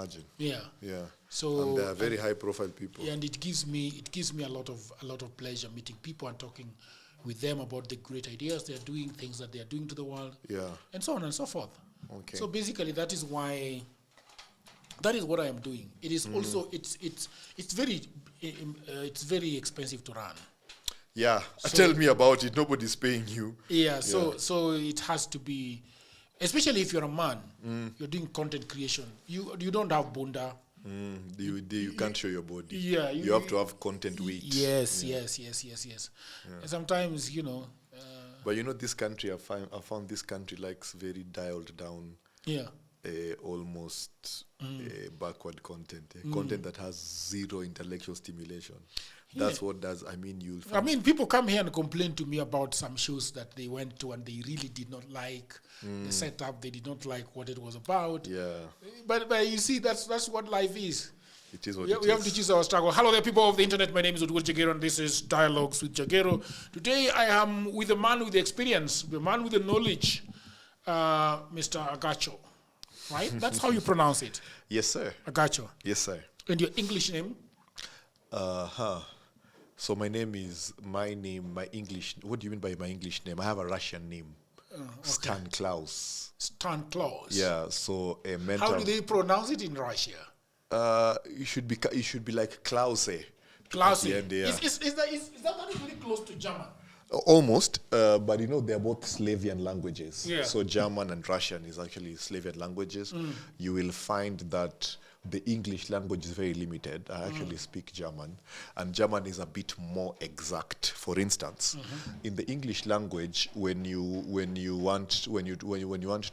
imagine. Yeah. Yeah. So and they are very high-profile people. Yeah, and it gives me a lot of pleasure meeting people and talking with them about the great ideas they are doing, things that they are doing to the world, Yeah. and so on and so forth. Okay. So basically, that is what I am doing. It is also it's very expensive to run. Yeah. So Tell me about it. Nobody's paying you. Yeah. So it has to be, especially if you're a man, you're doing content creation. You don't have bunda. You can't show your body. Yeah, you have to have content weight. Yes. And sometimes, But this country, I found this country likes very dialed down. Yeah. Almost backward content. Content that has zero intellectual stimulation. That's what does. You'll find. People come here and complain to me about some shows that they went to and they really did not like the setup. They did not like what it was about. Yeah. But you see, that's what life is. It is what we have to choose our struggle. Hello there, people of the internet. My name is Udwur Jagero, and this is Dialogues with Jagero. Today I am with a man with the experience, the man with the knowledge, Mr. Agacho. Right? That's how you pronounce it. Yes, sir. Agacho. Yes, sir. And your English name? So my English, what do you mean by my English name? I have a Russian name. Okay. Stan Klaus. Stan Klaus. Yeah, so a mental... How do they pronounce it in Russia? It should be like Klause. Klause. Yeah. Is that really close to German? Almost, but they're both Slavian languages. Yeah. So German and Russian is actually Slavian languages. You will find that the English language is very limited. I actually speak German, and German is a bit more exact. For instance, in the English language, when you want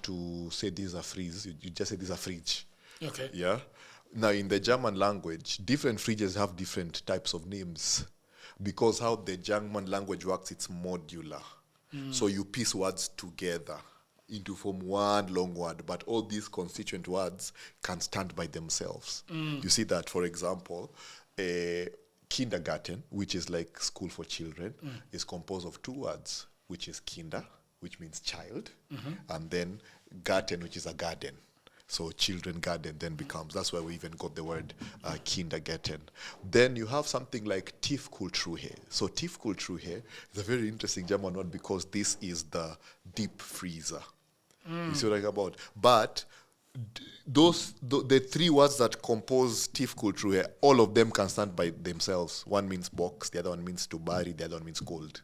to say this is a fridge, you just say this is a fridge. Okay. Yeah. Now in the German language, different fridges have different types of names, because how the German language works, it's modular. So you piece words together into form one long word, but all these constituent words can stand by themselves. You see that, for example, kindergarten, which is like school for children, is composed of two words, which is kinder, which means child, and then garten, which is a garden. So children garden then becomes, that's why we even got the word kindergarten. Then you have something like Tiefkühltruhe. So Tiefkühltruhe is a very interesting German word because this is the deep freezer. You see what I'm about? But the three words that compose Tiefkühltruhe, all of them can stand by themselves. One means box, the other one means to bury, the other one means cold.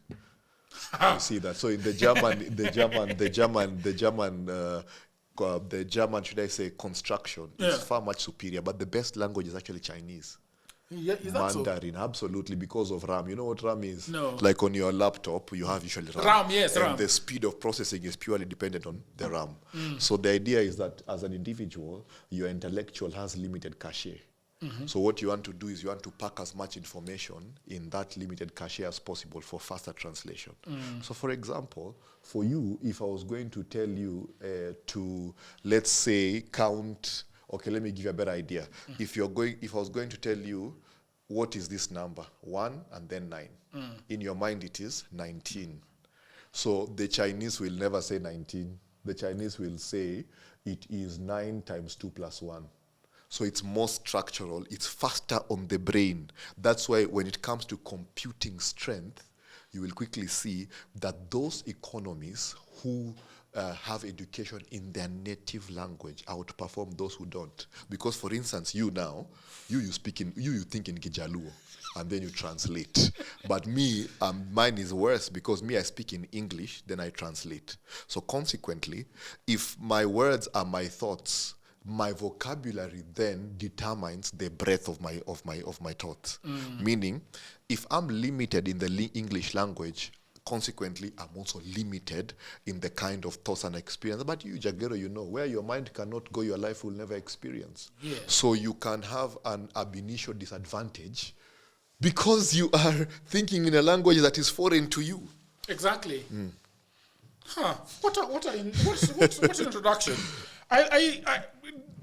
You see that? So in the German, should I say, construction is far much superior, but the best language is actually Chinese. Yeah, is that Mandarin, so? Absolutely, because of RAM. You know what RAM is? No. Like on your laptop, you have usually RAM. RAM, yes, and RAM. The speed of processing is purely dependent on the RAM. So the idea is that as an individual, your intellectual has limited cache. So what you want to do is you want to pack as much information in that limited cache as possible for faster translation. So for example, for you, if I was going to tell you to, let's say, count, okay, let me give you a better idea. If I was going to tell you, what is this number? 1 and then 9. In your mind, it is 19. So the Chinese will never say 19. The Chinese will say it is 9 times 2 plus 1. So it's more structural, it's faster on the brain. That's why when it comes to computing strength, you will quickly see that those economies who have education in their native language outperform those who don't. Because for instance, you think in Kijaluo, and then you translate. But me, mine is worse because I speak in English, then I translate. So consequently, if my words are my thoughts, my vocabulary then determines the breadth of my thoughts. Meaning, if I'm limited in the English language, consequently, I'm also limited in the kind of thoughts and experience. But you, Jagero, where your mind cannot go, your life will never experience. Yeah. So you can have an ab initio disadvantage because you are thinking in a language that is foreign to you. Exactly. What an introduction. I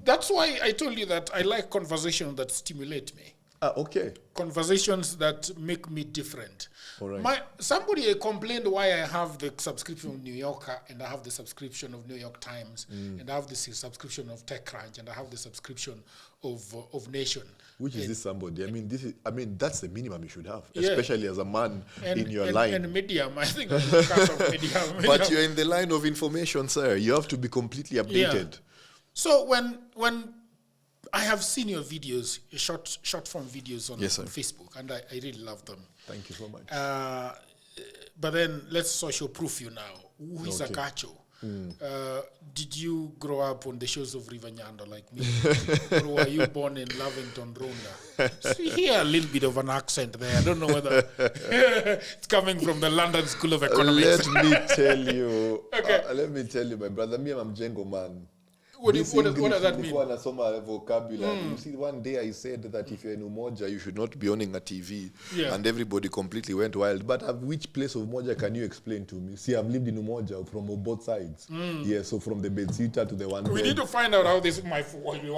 that's why I told you that I like conversation that stimulate me. Okay. Conversations that make me different. All right. Somebody complained why I have the subscription of New Yorker and I have the subscription of New York Times and I have the subscription of TechCrunch and I have the subscription of Nation. Which is this somebody? That's the minimum you should have, Yeah. especially as a man in your line. And Medium, I think I'm kind of Medium. But you're in the line of information, sir. You have to be completely updated. Yeah. So when I have seen your videos, your short form videos on Facebook, and I really love them. Thank you so much. But then let's social proof you now. Who is Agacho? Did you grow up on the shores of River Nyando like me? Or were you born in Lavington, Ronga? So you hear a little bit of an accent there. I don't know whether it's coming from the London School of Economics. Let me tell you. Okay. Let me tell you, my brother. Me, I'm Django man. What does that mean? Vocabulary. You see, one day I said that if you're in Umoja, you should not be owning a TV. Yeah. And everybody completely went wild. But which place of Umoja can you explain to me? See, I've lived in Umoja from both sides. Yeah, so from the bedsitter to the one We bed. need to find out how this might work for you.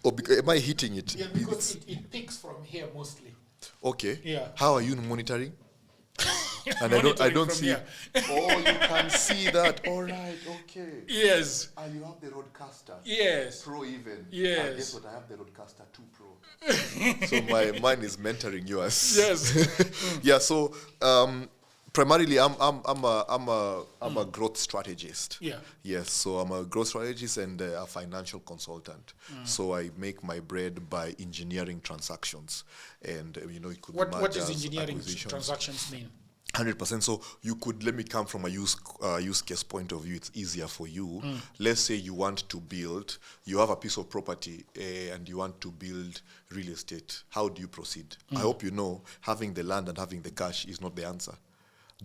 Oh, am I hitting it? Yeah, because it picks from here mostly. Okay. Yeah. How are you monitoring? And I don't see. Here. Oh, you can see that. All right. Okay. Yes. And you have the Roadcaster. Yes. Pro even. Yes. And guess what? I have the Roadcaster 2 Pro. So mine is mentoring yours. Yes. Yeah. So primarily, I'm a growth strategist. Yeah. Yes. So I'm a growth strategist and a financial consultant. So I make my bread by engineering transactions, and it could be What does mergers, engineering acquisitions. transactions mean? 100%. So you could, let me come from a use case point of view. It's easier for you. Let's say you want to build, you have a piece of property and you want to build real estate. How do you proceed? I hope you know having the land and having the cash is not the answer.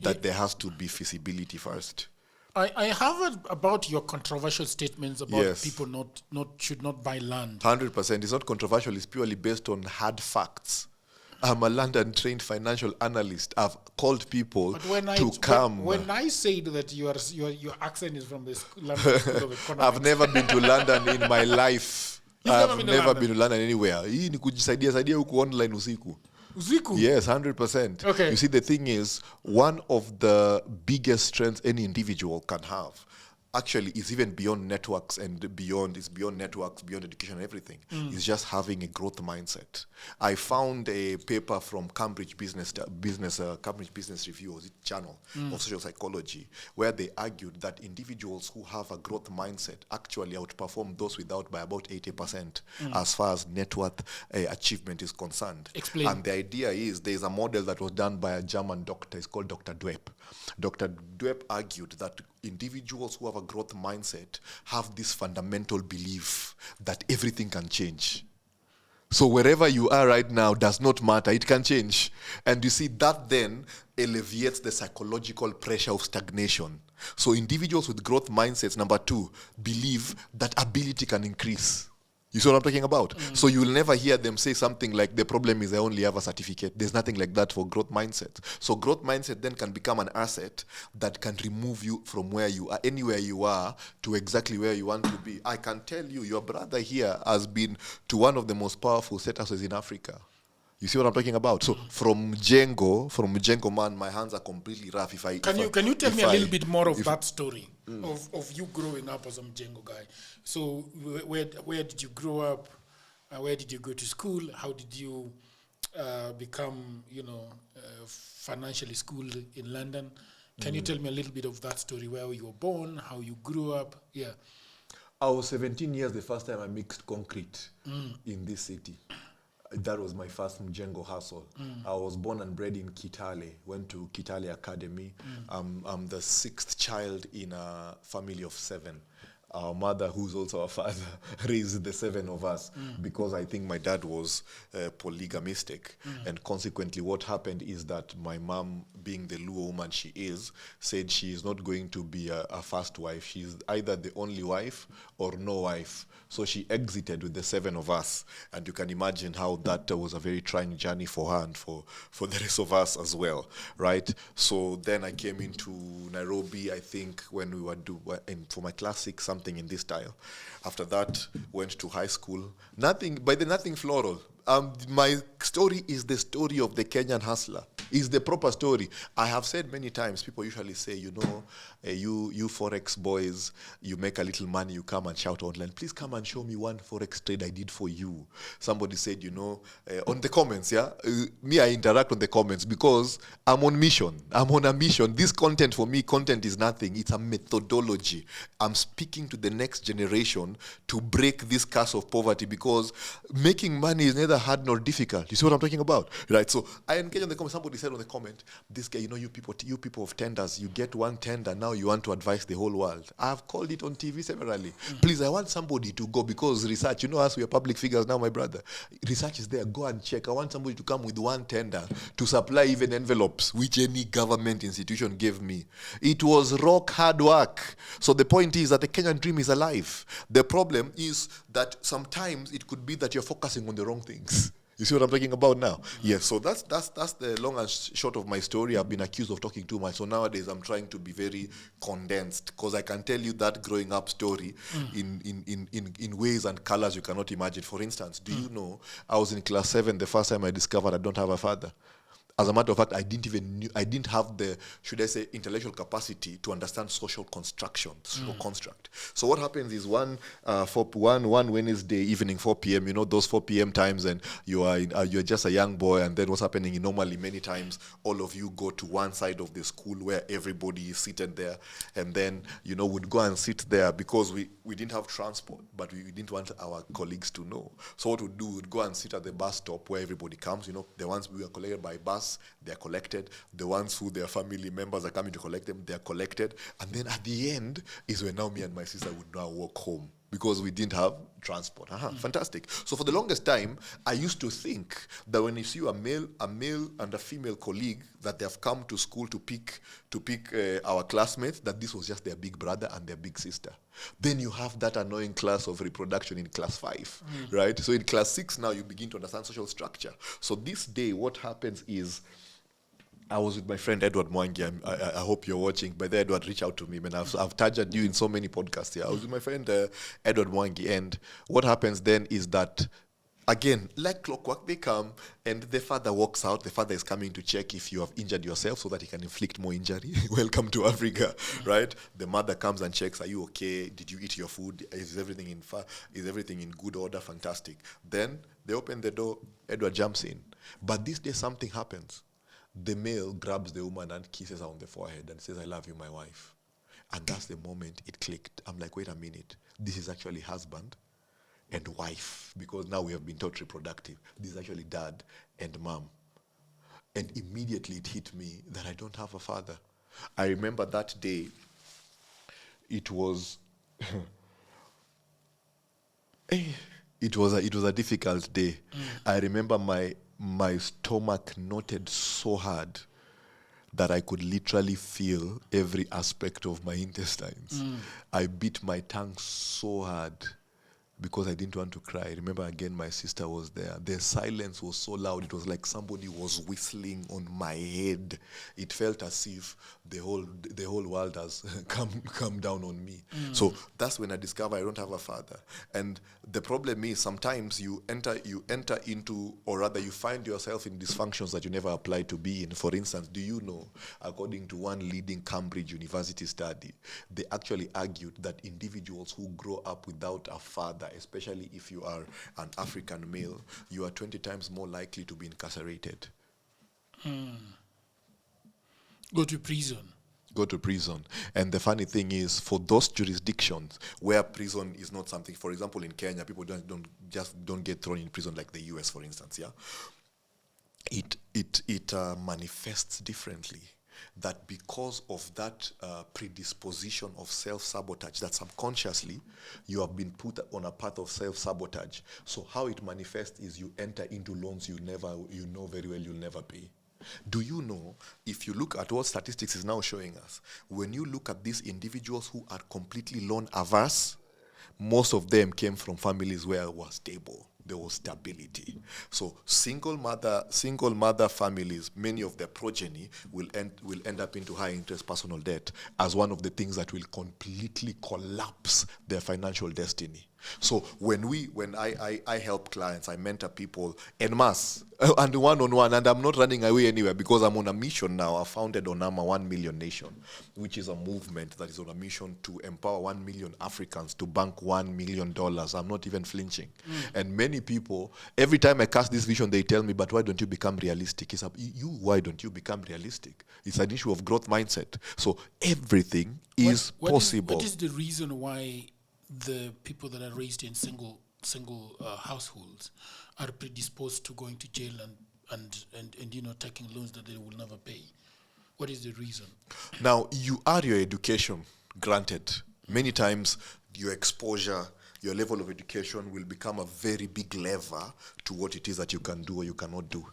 That there has to be feasibility first. I have heard about your controversial statements about Yes. people should not buy land. 100%. It's not controversial. It's purely based on hard facts. I'm a London-trained financial analyst. I've called people to come. When I said that your accent is from the London School of Economics. I've never been to London in my life. You've Never been to London anywhere. Hii ni kujisaidia huku online usiku. Usiku? Yes, 100%. Okay. You see, the thing is, one of the biggest strengths any individual can have actually is even beyond networks and beyond networks, beyond education and everything. It's just having a growth mindset. I found a paper from Cambridge Business Review, or channel of social psychology, where they argued that individuals who have a growth mindset actually outperform those without by about 80% as far as net worth achievement is concerned. Explain. And the idea is there's a model that was done by a German doctor. It's called Dr. Dwepp. Dr. Dwepp argued that individuals who have a growth mindset have this fundamental belief that everything can change. So wherever you are right now does not matter, it can change. And you see, that then alleviates the psychological pressure of stagnation. So individuals with growth mindsets, number 2, believe that ability can increase. You see what I'm talking about? So you'll never hear them say something like, the problem is I only have a certificate. There's nothing like that for growth mindset. So growth mindset then can become an asset that can remove you from where you are, anywhere you are, to exactly where you want to be. I can tell you, your brother here has been to one of the most powerful setups in Africa. You see what I'm talking about? So from Django man, my hands are completely rough. Can you tell me a little bit more of that story of you growing up as a Django guy? So where did you grow up? Where did you go to school? How did you become financially schooled in London? Can you tell me a little bit of that story? Where you were born, how you grew up? Yeah. I was 17 years the first time I mixed concrete in this city. That was my first Mjengo hustle. I was born and bred in Kitale, went to Kitale Academy. I'm the 6th child in a family of 7. Our mother, who's also our father, raised the 7 of us because I think my dad was polygamistic. And consequently, what happened is that my mom, being the Luo woman she is, said she is not going to be a first wife. She's either the only wife or no wife. So she exited with the 7 of us. And you can imagine how that was a very trying journey for her and for the rest of us as well, right? So then I came into Nairobi, I think, when we were for my class 6, something in this style. After that, went to high school. Nothing floral. my story is the story of the Kenyan hustler. It's the proper story. I have said many times, people usually say, you Forex boys, you make a little money, you come and shout online, please come and show me one Forex trade I did for you. Somebody said, on the comments, me, I interact on the comments because I'm on mission. I'm on a mission. This content for me, content is nothing. It's a methodology. I'm speaking to the next generation to break this curse of poverty, because making money is neither hard nor difficult. You see what I'm talking about? Right? So I engage on the comment. Somebody said on the comment, this guy, you people of tenders, you get one tender, now you want to advise the whole world. I've called it on TV severally. Please, I want somebody to go, because research, us, we are public figures now, my brother. Research is there. Go and check. I want somebody to come with one tender to supply even envelopes, which any government institution gave me. It was rock hard work. So the point is that the Kenyan dream is alive. The problem is that sometimes it could be that you're focusing on the wrong things. You see what I'm talking about now? Yes, so that's the long and short of my story. I've been accused of talking too much. So nowadays I'm trying to be very condensed, because I can tell you that growing up story in ways and colors you cannot imagine. For instance, do you know I was in class 7 the first time I discovered I don't have a father? As a matter of fact, I didn't have the, should I say, intellectual capacity to understand social construction, social construct. So what happens is one Wednesday evening, 4 p.m., those 4 p.m. times, and you're just a young boy, and then what's happening normally many times, all of you go to one side of the school where everybody is seated there, and then, we'd go and sit there because we didn't have transport, but we didn't want our colleagues to know. So what we'd do, we'd go and sit at the bus stop where everybody comes, the ones we were collected by bus, they're collected. The ones who their family members are coming to collect them, they're collected. And then at the end is when now me and my sister would now walk home, because we didn't have transport. Fantastic. So for the longest time, I used to think that when you see a male and a female colleague, that they have come to school to pick our classmates, that this was just their big brother and their big sister. Then you have that annoying class of reproduction in class 5, right? So in class 6 now, you begin to understand social structure. So this day, what happens is, I was with my friend Edward Mwangi. I hope you're watching. By the way, Edward, reach out to me, man. I've tagged you in so many podcasts here. I was with my friend Edward Mwangi, and what happens then is that, again, like clockwork, they come, and the father walks out. The father is coming to check if you have injured yourself so that he can inflict more injury. Welcome to Africa, right? The mother comes and checks, are you okay? Did you eat your food? Is everything in good order? Fantastic. Then they open the door. Edward jumps in. But this day something happens. The male grabs the woman and kisses her on the forehead and says, I love you, my wife. And that's the moment it clicked. I'm like, wait a minute. This is actually husband and wife, because now we have been taught reproductive. This is actually dad and mom. And immediately it hit me that I don't have a father. I remember that day, it was it was a difficult day. I remember my stomach knotted so hard that I could literally feel every aspect of my intestines. I bit my tongue so hard because I didn't want to cry. I remember again, my sister was there. The silence was so loud. It was like somebody was whistling on my head. It felt as if the whole world has come down on me. So that's when I discovered I don't have a father. And the problem is sometimes you enter into, or rather you find yourself in dysfunctions that you never applied to be in. For instance, do you know, according to one leading Cambridge University study, they actually argued that individuals who grow up without a father, especially if you are an African male, you are 20 times more likely to be incarcerated. Go to prison. And the funny thing is, for those jurisdictions where prison is not something, for example, in Kenya, people don't get thrown in prison like the US, for instance, it manifests differently. That because of that predisposition of self-sabotage, that subconsciously you have been put on a path of self-sabotage. So how it manifests is you enter into loans you know very well you'll never pay. Do you know, if you look at what statistics is now showing us, when you look at these individuals who are completely loan averse, most of them came from families where it was stable. There was stability. So single mother families, many of their progeny will end up into high interest personal debt as one of the things that will completely collapse their financial destiny. So when I help clients, I mentor people en masse and one-on-one, and I'm not running away anywhere because I'm on a mission now. I founded Onama 1 Million Nation, which is a movement that is on a mission to empower 1 million Africans to bank $1 million. I'm not even flinching. And many people, every time I cast this vision, they tell me, but why don't you become realistic? It's why don't you become realistic? It's an issue of growth mindset. So everything is possible. What is the reason why the people that are raised in single households are predisposed to going to jail and taking loans that they will never pay? What is the reason? Now, you are your education, granted. Many times your exposure, your level of education will become a very big lever to what it is that you can do or you cannot do.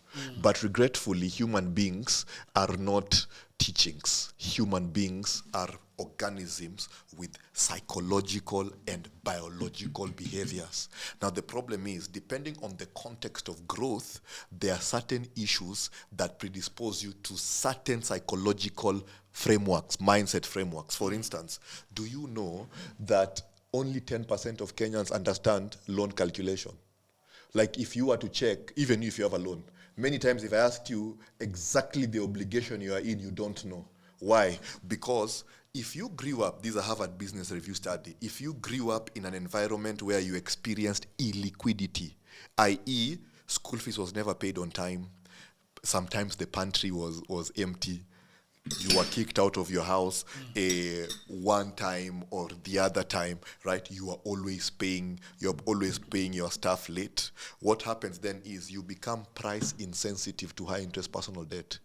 But regretfully, human beings are not teachings. Human beings are organisms with psychological and biological behaviors. Now, the problem is, depending on the context of growth, there are certain issues that predispose you to certain psychological frameworks, mindset frameworks. For instance, do you know that only 10% of Kenyans understand loan calculation? Like, if you were to check, even if you have a loan, many times if I asked you exactly the obligation you are in, you don't know. Why? Because if you grew up, this is a Harvard Business Review study, if you grew up in an environment where you experienced illiquidity, i.e., school fees was never paid on time, sometimes the pantry was empty, you were kicked out of your house one time or the other time, right? You're always paying your staff late. What happens then is you become price insensitive to high interest personal debt.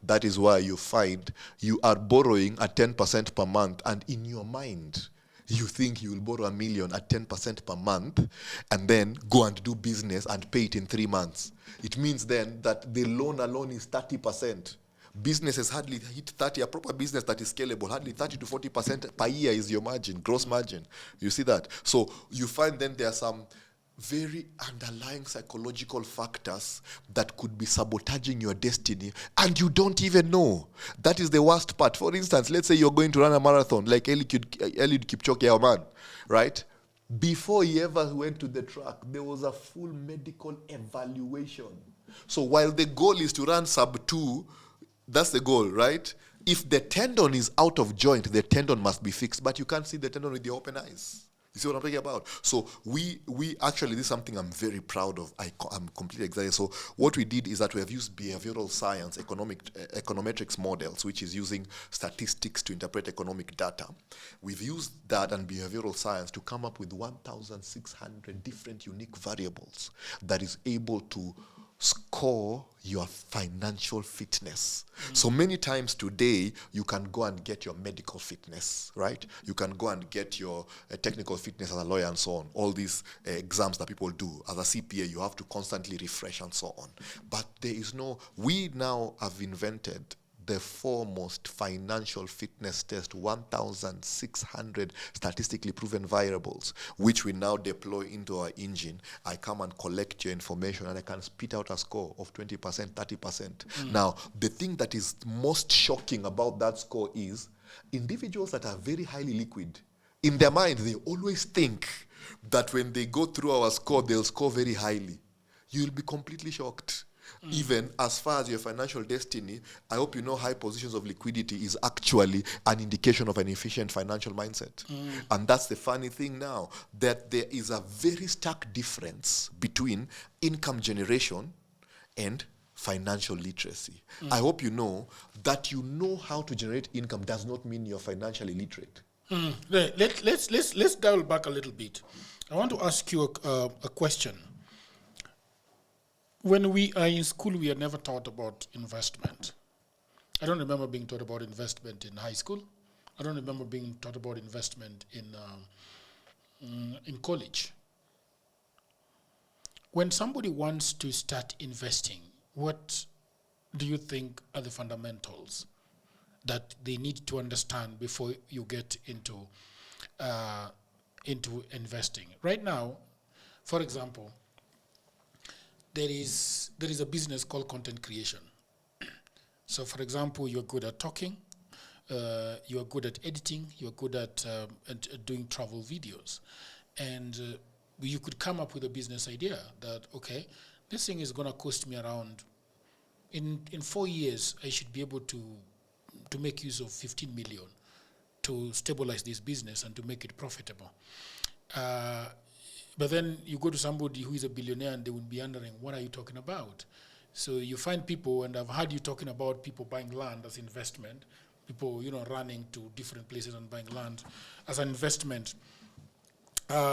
That is why you find you are borrowing at 10% per month, and in your mind, you think you will borrow $1 million at 10% per month and then go and do business and pay it in 3 months. It means then that the loan alone is 30%. Businesses hardly hit 30, a proper business that is scalable, hardly 30 to 40% per year is your margin, gross margin. You see that? So you find then there are some very underlying psychological factors that could be sabotaging your destiny and you don't even know. That is the worst part. For instance, let's say you're going to run a marathon like Eliud Kipchoge, our man, right? Before he ever went to the track, there was a full medical evaluation. So while the goal is to run sub 2, that's the goal, right? If the tendon is out of joint, the tendon must be fixed, but you can't see the tendon with your open eyes. You see what I'm talking about? So we actually, this is something I'm very proud of. I'm completely excited. So what we did is that we have used behavioral science, econometrics models, which is using statistics to interpret economic data. We've used that and behavioral science to come up with 1,600 different unique variables that is able to score your financial fitness. So many times today, you can go and get your medical fitness, right? You can go and get your technical fitness as a lawyer and so on. All these exams that people do. As a CPA, you have to constantly refresh and so on. But there is we now have invented the foremost financial fitness test, 1,600 statistically proven variables, which we now deploy into our engine. I come and collect your information and I can spit out a score of 20%, 30%. Now, the thing that is most shocking about that score is individuals that are very highly liquid, in their mind, they always think that when they go through our score, they'll score very highly. You'll be completely shocked. Even as far as your financial destiny, I hope you know high positions of liquidity is actually an indication of an efficient financial mindset. And that's the funny thing now, that there is a very stark difference between income generation and financial literacy. I hope you know that you know how to generate income does not mean you're financially literate. Let's dial back a little bit. I want to ask you a question. When we are in school, we are never taught about investment. I don't remember being taught about investment in high school. I don't remember being taught about investment in college. When somebody wants to start investing, what do you think are the fundamentals that they need to understand before you get into investing? Right now, for example, there is a business called content creation. So, for example, you're good at talking, you're good at editing, you're good at doing travel videos. and you could come up with a business idea that, okay, this thing is going to cost me around, in 4 years, I should be able to make use of 15 million to stabilize this business and to make it profitable. But then you go to somebody who is a billionaire and they would be wondering, what are you talking about? So you find people, and I've heard you talking about people buying land as investment, people, running to different places and buying land as an investment.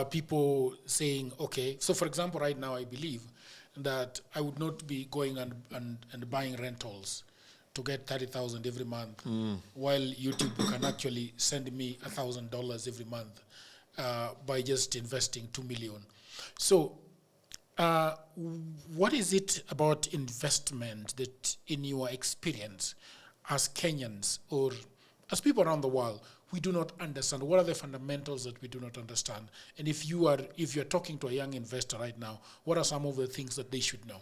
People saying, okay, so for example, right now I believe that I would not be going and buying rentals to get 30,000 every month, while YouTube can actually send me $1,000 every month by just investing 2 million. So what is it about investment that, in your experience as Kenyans or as people around the world, we do not understand? What are the fundamentals that we do not understand? And if you're talking to a young investor right now, what are some of the things that they should know?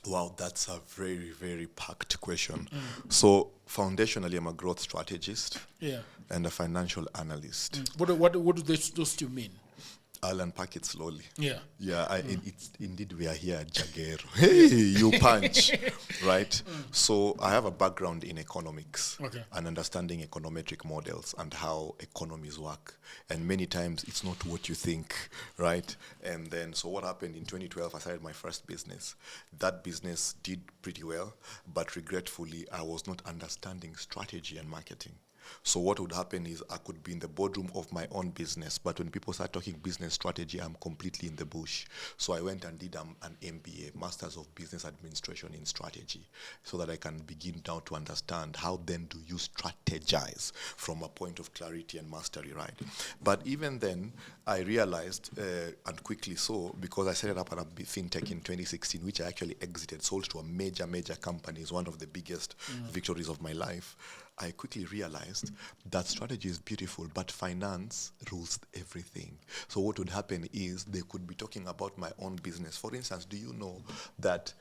Wow, that's a very, very packed question. So foundationally, I'm a growth strategist and a financial analyst. What do those two mean? I'll unpack it slowly. Yeah. It's indeed, we are here at Jagero. Hey, you punch, right? So I have a background in economics and understanding econometric models and how economies work. And many times it's not what you think, right? And then, so what happened in 2012, I started my first business. That business did pretty well, but regretfully, I was not understanding strategy and marketing. So what would happen is I could be in the boardroom of my own business, but when people start talking business strategy, I'm completely in the bush. So I went and did an MBA, Masters of Business Administration in Strategy, so that I can begin now to understand how then do you strategize from a point of clarity and mastery, right? But even then, I realized, and quickly so, because I set up a fintech in 2016, which I actually exited, sold to a major company, is one of the biggest victories of my life. I quickly realized that strategy is beautiful, but finance rules everything. So what would happen is they could be talking about my own business. For instance, do you know that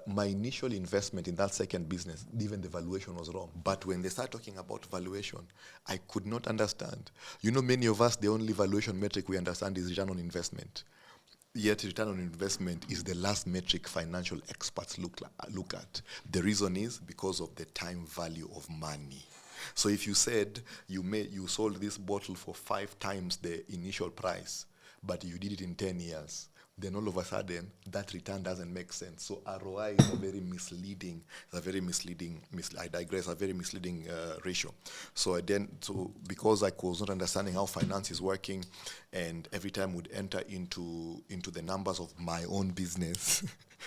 my initial investment in that second business, even the valuation was wrong. But when they start talking about valuation, I could not understand. Many of us, the only valuation metric we understand is return on investment. Yet return on investment is the last metric financial experts look at. The reason is because of the time value of money. So if you said you sold this bottle for 5 times the initial price, but you did it in 10 years, then all of a sudden that return doesn't make sense. So ROI is a very misleading ratio. So because I was not understanding how finance is working, and every time would enter into the numbers of my own business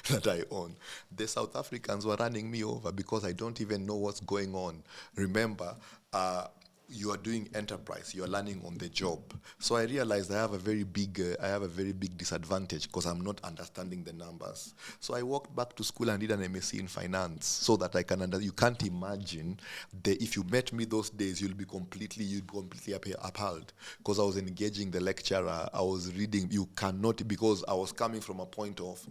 that I own, the South Africans were running me over because I don't even know what's going on. Remember, you are doing enterprise, you are learning on the job. So I realized I have a very big disadvantage because I'm not understanding the numbers. So I walked back to school and did an MSc in finance so that I can you can't imagine if you met me those days, you'd be completely appalled because I was engaging the lecturer, I was reading. You cannot, because I was coming from a point of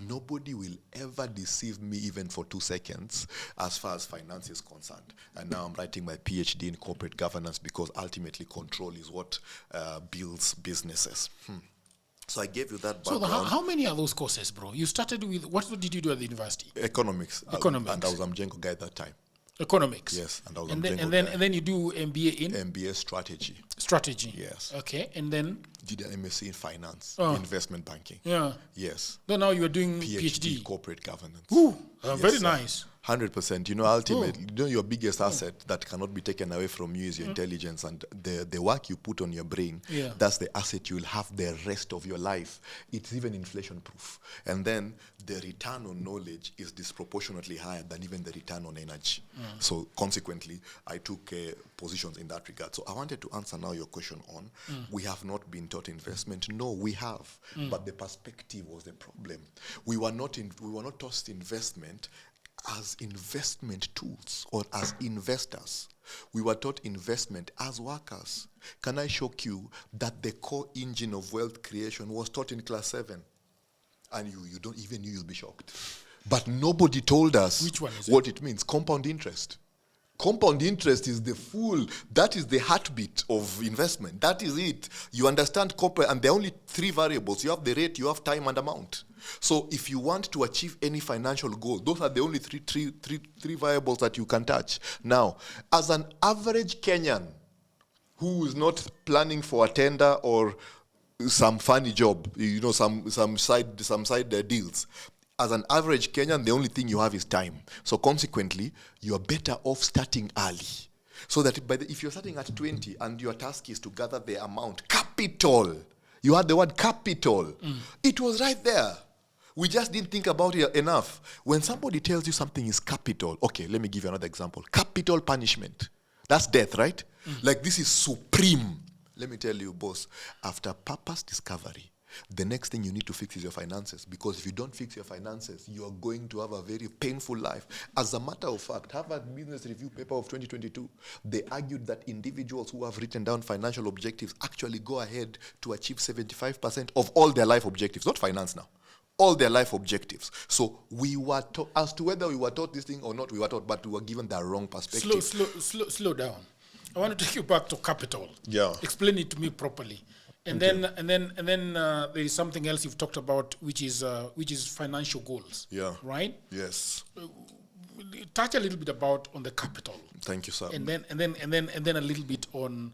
nobody will ever deceive me even for 2 seconds as far as finance is concerned. And now I'm writing my PhD in corporate governance because ultimately control is what builds businesses. So I gave you that background. So how many are those courses, bro? You started with, what did you do at the university? Economics. And I was a Mjengo guy at that time. Economics. Yes, and I was and then you do MBA in MBA strategy. Strategy. Yes. Okay, and then did an MSc in finance, investment banking. Yeah. Yes. So now you are doing PhD corporate governance. Ooh, very nice. 100%. Ultimately, your biggest asset that cannot be taken away from you is your intelligence and the work you put on your brain. Yeah. That's the asset you'll have the rest of your life. It's even inflation proof. And then the return on knowledge is disproportionately higher than even the return on energy. So consequently, I took positions in that regard. So I wanted to answer now your question on, we have not been taught investment. No, we have. But the perspective was the problem. We were not taught investment as investment tools or as investors. We were taught investment as workers. Can I shock you that the core engine of wealth creation was taught in class 7? And you don't even know, you'll be shocked. But nobody told us which one is what it means. Compound interest. Compound interest is that is the heartbeat of investment. That is it. You understand compound, and there are only three variables. You have the rate, you have time, and amount. So if you want to achieve any financial goal, those are the only three variables that you can touch. Now, as an average Kenyan who is not planning for a tender or some funny job, some side deals, as an average Kenyan, the only thing you have is time. So consequently, you are better off starting early. So that if you're starting at 20 and your task is to gather the amount, capital, you had the word capital. It was right there. We just didn't think about it enough. When somebody tells you something is capital, okay, let me give you another example. Capital punishment. That's death, right? Like this is supreme. Let me tell you, boss, after purpose discovery, the next thing you need to fix is your finances, because if you don't fix your finances, you are going to have a very painful life. As a matter of fact, Harvard Business Review paper of 2022, they argued that individuals who have written down financial objectives actually go ahead to achieve 75% of all their life objectives, not finance now. All their life objectives. So we were taught, as to whether we were taught this thing or not, we were taught, but we were given the wrong perspective. Slow down. I want to take you back to capital. Yeah. Explain it to me properly. And then there is something else you've talked about, which is financial goals. Yeah. Right? Yes. Touch a little bit on the capital. Thank you, sir. And then a little bit on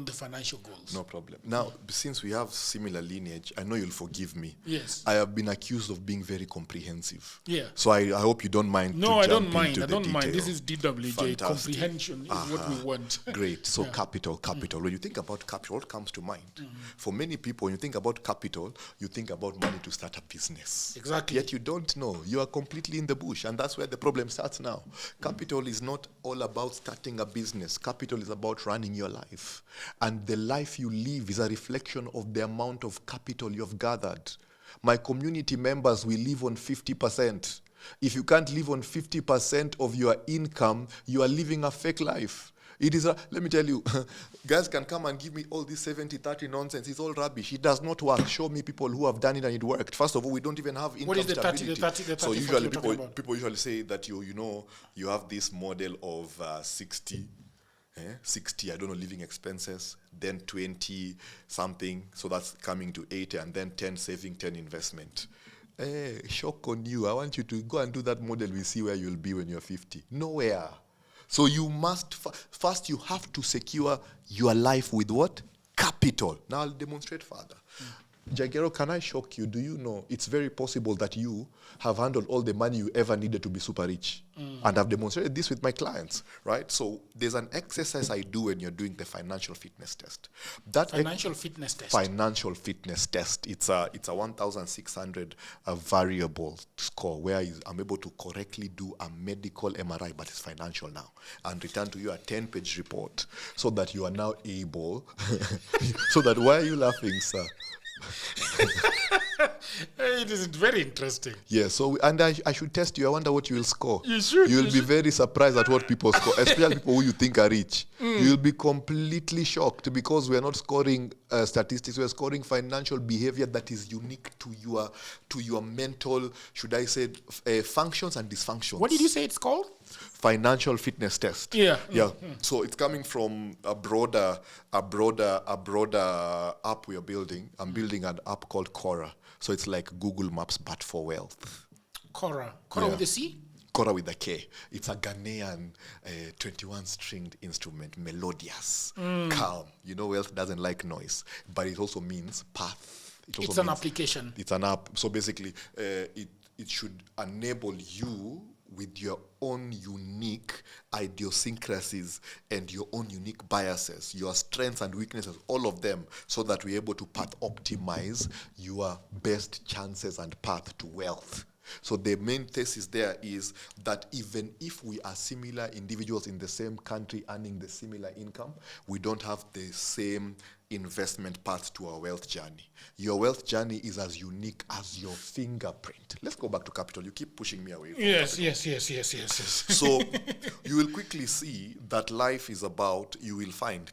the financial goals. No problem. Now, since we have similar lineage, I know you'll forgive me. Yes. I have been accused of being very comprehensive. Yeah. So I hope you don't mind. No, I don't mind. This is DWJ. Fantastic. Comprehension is what we want. Great. So capital. When you think about capital, what comes to mind? For many people, when you think about capital, you think about money to start a business. Exactly. Yet you don't know. You are completely in the bush, and that's where the problem starts now. Capital is not all about starting a business. Capital is about running your life. And the life you live is a reflection of the amount of capital you've gathered. My community members, we live on 50%. If you can't live on 50% of your income, you are living a fake life. It is, let me tell you, guys can come and give me all this 70-30 nonsense. It's all rubbish. It does not work. Show me people who have done it and it worked. First of all, we don't even have income stability. What is the 30? So usually people usually say that you have this model of 60, I don't know, living expenses, then 20 something, so that's coming to 80, and then 10 saving, 10 investment. Shock on you. I want you to go and do that model. We see where you'll be when you're 50. Nowhere. So you must, first you have to secure your life with what? Capital. Now I'll demonstrate further. Jagero, can I shock you? Do you know it's very possible that you have handled all the money you ever needed to be super rich? And I've demonstrated this with my clients, right? So there's an exercise I do when you're doing the financial fitness test. Financial fitness test. Financial fitness test. It's a 1,600 variable score where I'm able to correctly do a medical MRI, but it's financial now, and return to you a 10-page report so that you are now able. So that, why are you laughing, sir? It is very interesting. Yeah, so I should test you. I wonder what you will score. You should. You'll be very surprised at what people score, especially people who you think are rich. You'll be completely shocked because we're not scoring statistics. We're scoring financial behavior that is unique to your mental, should I say, functions and dysfunctions. What did you say it's called? Financial fitness test. Yeah. So it's coming from a broader app we are building. I'm building an app called Cora. So it's like Google Maps but for wealth. Cora with a C? Cora with a K. It's a Ghanaian 21-stringed instrument, melodious, calm. Wealth doesn't like noise, but it also means path. It's an application. It's an app. So basically, it should enable you with your own unique idiosyncrasies and your own unique biases, your strengths and weaknesses, all of them, so that we're able to path optimize your best chances and path to wealth. So the main thesis there is that even if we are similar individuals in the same country earning the similar income, we don't have the same investment path to our wealth journey. Your wealth journey is as unique as your fingerprint. Let's go back to capital. You keep pushing me away from Yes. So you will quickly see that life is about, you will find,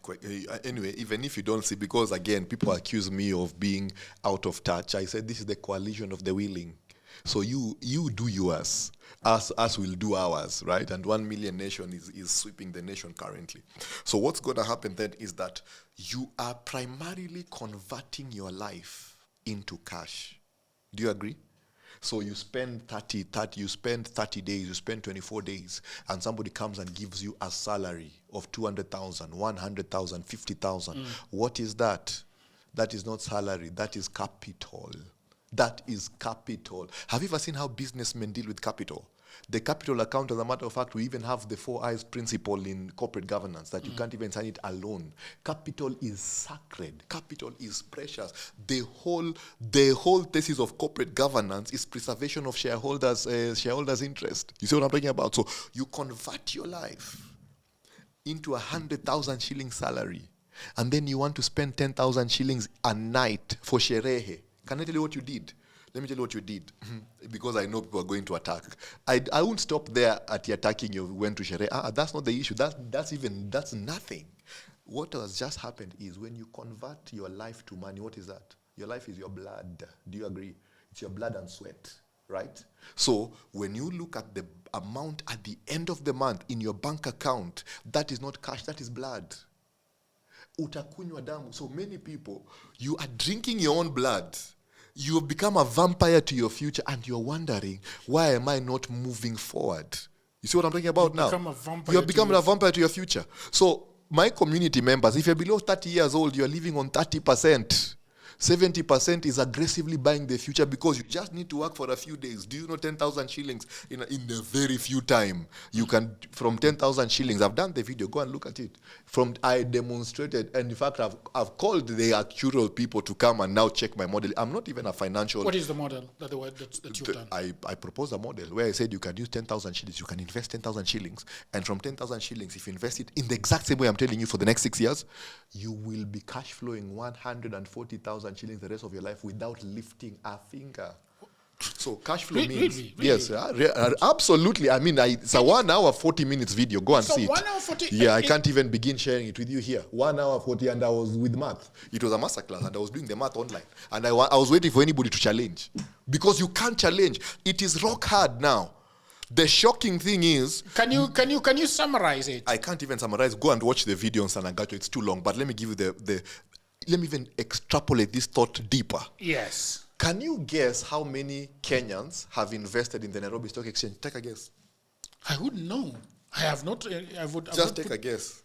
anyway, even if you don't see, because again, people accuse me of being out of touch. I said this is the coalition of the willing. So you do yours. Us will do ours, right? And 1 million nation is sweeping the nation currently. So what's going to happen then is that you are primarily converting your life into cash. Do you agree? So you spend 30 days, you spend 24 days, and somebody comes and gives you a salary of 200,000, 100,000, 50,000. What is that? That is not salary, that is capital. That is capital. Have you ever seen how businessmen deal with capital? The capital account, as a matter of fact, we even have the 4 eyes principle in corporate governance that you can't even sign it alone. Capital is sacred. Capital is precious. The whole thesis of corporate governance is preservation of shareholders' interest. You see what I'm talking about? So you convert your life into 100,000 shilling salary, and then you want to spend 10,000 shillings a night for sherehe. Can I tell you what you did? Let me tell you what you did, because I know people are going to attack. I won't stop there at the attacking you went to sherehe. That's not the issue. That's nothing. What has just happened is when you convert your life to money, what is that? Your life is your blood. Do you agree? It's your blood and sweat, right? So when you look at the amount at the end of the month in your bank account, that is not cash, that is blood. Utakunywa damu. So many people, you are drinking your own blood. You have become a vampire to your future, and you're wondering, why am I not moving forward? You see what I'm talking about now? You have become a vampire to your future. So my community members, if you're below 30 years old, you're living on 30%. 70% is aggressively buying the future because you just need to work for a few days. Do you know 10,000 shillings in a very few time? You can, from 10,000 shillings, I've done the video, go and look at it. I demonstrated, and in fact, I've called the actual people to come and now check my model. I'm not even a financial... What is the model that you've done? I proposed a model where I said you can use 10,000 shillings, you can invest 10,000 shillings, and from 10,000 shillings, if you invest it in the exact same way I'm telling you for the next 6 years, you will be cash flowing 140,000 shillings the rest of your life without lifting a finger. So cash flow means... Really? Yes, absolutely. I mean, it's a 1 hour, 40 minutes video. Go and see it. 1 hour 40? Yeah, I can't even begin sharing it with you here. 1 hour 40, and I was with math. It was a masterclass, and I was doing the math online. And I was waiting for anybody to challenge. Because you can't challenge. It is rock hard now. The shocking thing is... Can you summarize it? I can't even summarize. Go and watch the video on Agacho. It's too long. But let me give you let me even extrapolate this thought deeper. Yes. Can you guess how many Kenyans have invested in the Nairobi Stock Exchange? Take a guess. I wouldn't know. I have not. Just take a guess.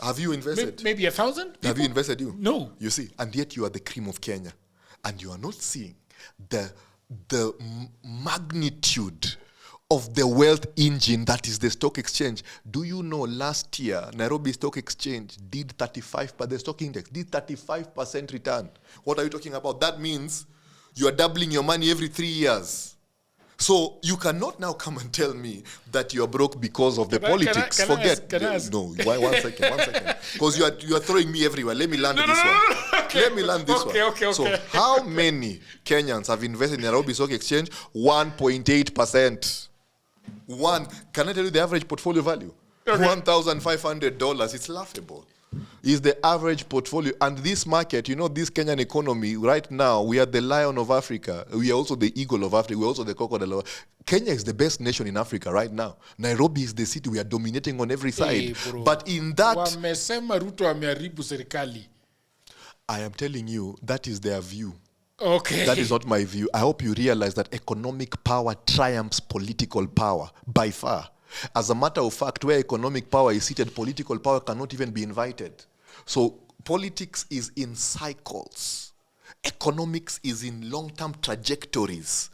Have you invested? Maybe 1,000 people? Have you invested you? No. You see, and yet you are the cream of Kenya. And you are not seeing the magnitude of the wealth engine that is the stock exchange. Do you know last year, Nairobi Stock Exchange did 35%, the stock index did 35% return. What are you talking about? That means you are doubling your money every 3 years. So you cannot now come and tell me that you're broke because of the politics. Forget. Can I ask? No, one second. Because you are throwing me everywhere. Let me land this one. Okay. Let me land this one. Okay. So how many Kenyans have invested in Nairobi Stock Exchange? 1.8%. Can I tell you the average portfolio value? Okay. $1,500. It's laughable. Is the average portfolio. And this market, this Kenyan economy, right now, we are the lion of Africa. We are also the eagle of Africa. We are also the crocodile of Africa. Kenya is the best nation in Africa right now. Nairobi is the city we are dominating on every side. Hey, but in that... Wamesema Ruto ameharibu serikali. I am telling you, that is their view. Okay. That is not my view. I hope you realize that economic power triumphs political power by far. As a matter of fact, where economic power is seated, political power cannot even be invited. So politics is in cycles. Economics is in long-term trajectories.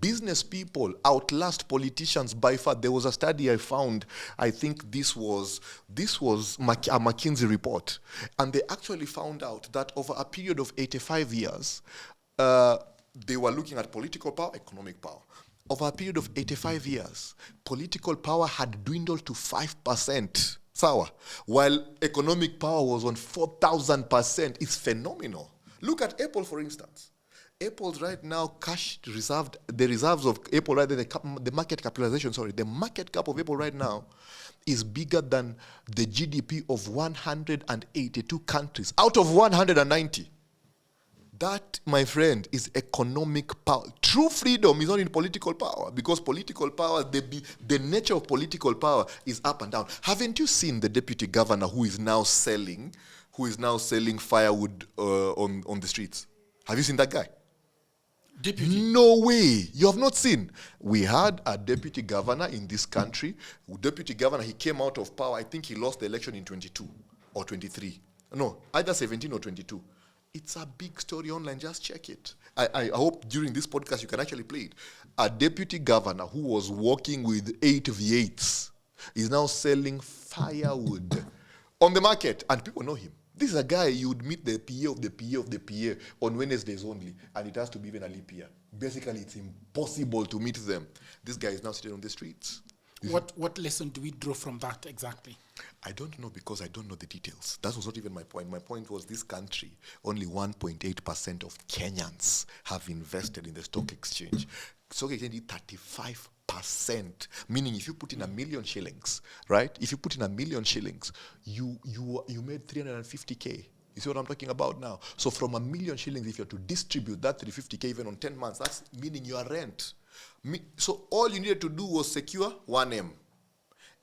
Business people outlast politicians by far. There was a study I found, I think this was a McKinsey report, and they actually found out that over a period of 85 years, they were looking at political power, economic power. Over a period of 85 years, political power had dwindled to 5%. While economic power was on 4,000%. It's phenomenal. Look at Apple, for instance. Apple's right now the reserves of Apple right there, the market capitalization, the market cap of Apple right now is bigger than the GDP of 182 countries out of 190. That, my friend, is economic power. True freedom is not in political power, because political power, the nature of political power is up and down. Haven't you seen the deputy governor who is now selling firewood on the streets? Have you seen that guy? Deputy. No way. You have not seen. We had a deputy governor in this country. Deputy governor, he came out of power. I think he lost the election in 22 or 23. No, either 17 or 22. It's a big story online. Just check it. I hope during this podcast you can actually play it. A deputy governor who was working with 8 V8s is now selling firewood on the market, and people know him. This is a guy you would meet the PA of the PA of the PA on Wednesdays only, and it has to be even a leap year. Basically, it's impossible to meet them. This guy is now sitting on the streets. What lesson do we draw from that exactly? I don't know, because I don't know the details. That was not even my point. My point was this country, only 1.8% of Kenyans have invested in the stock exchange. Stock exchange is 35%, meaning if you put in 1 million shillings, right? If you put in 1 million shillings, you made 350K. You see what I'm talking about now? So from 1 million shillings, if you're to distribute that 350K even on 10 months, that's meaning your rent. So all you needed to do was secure 1M.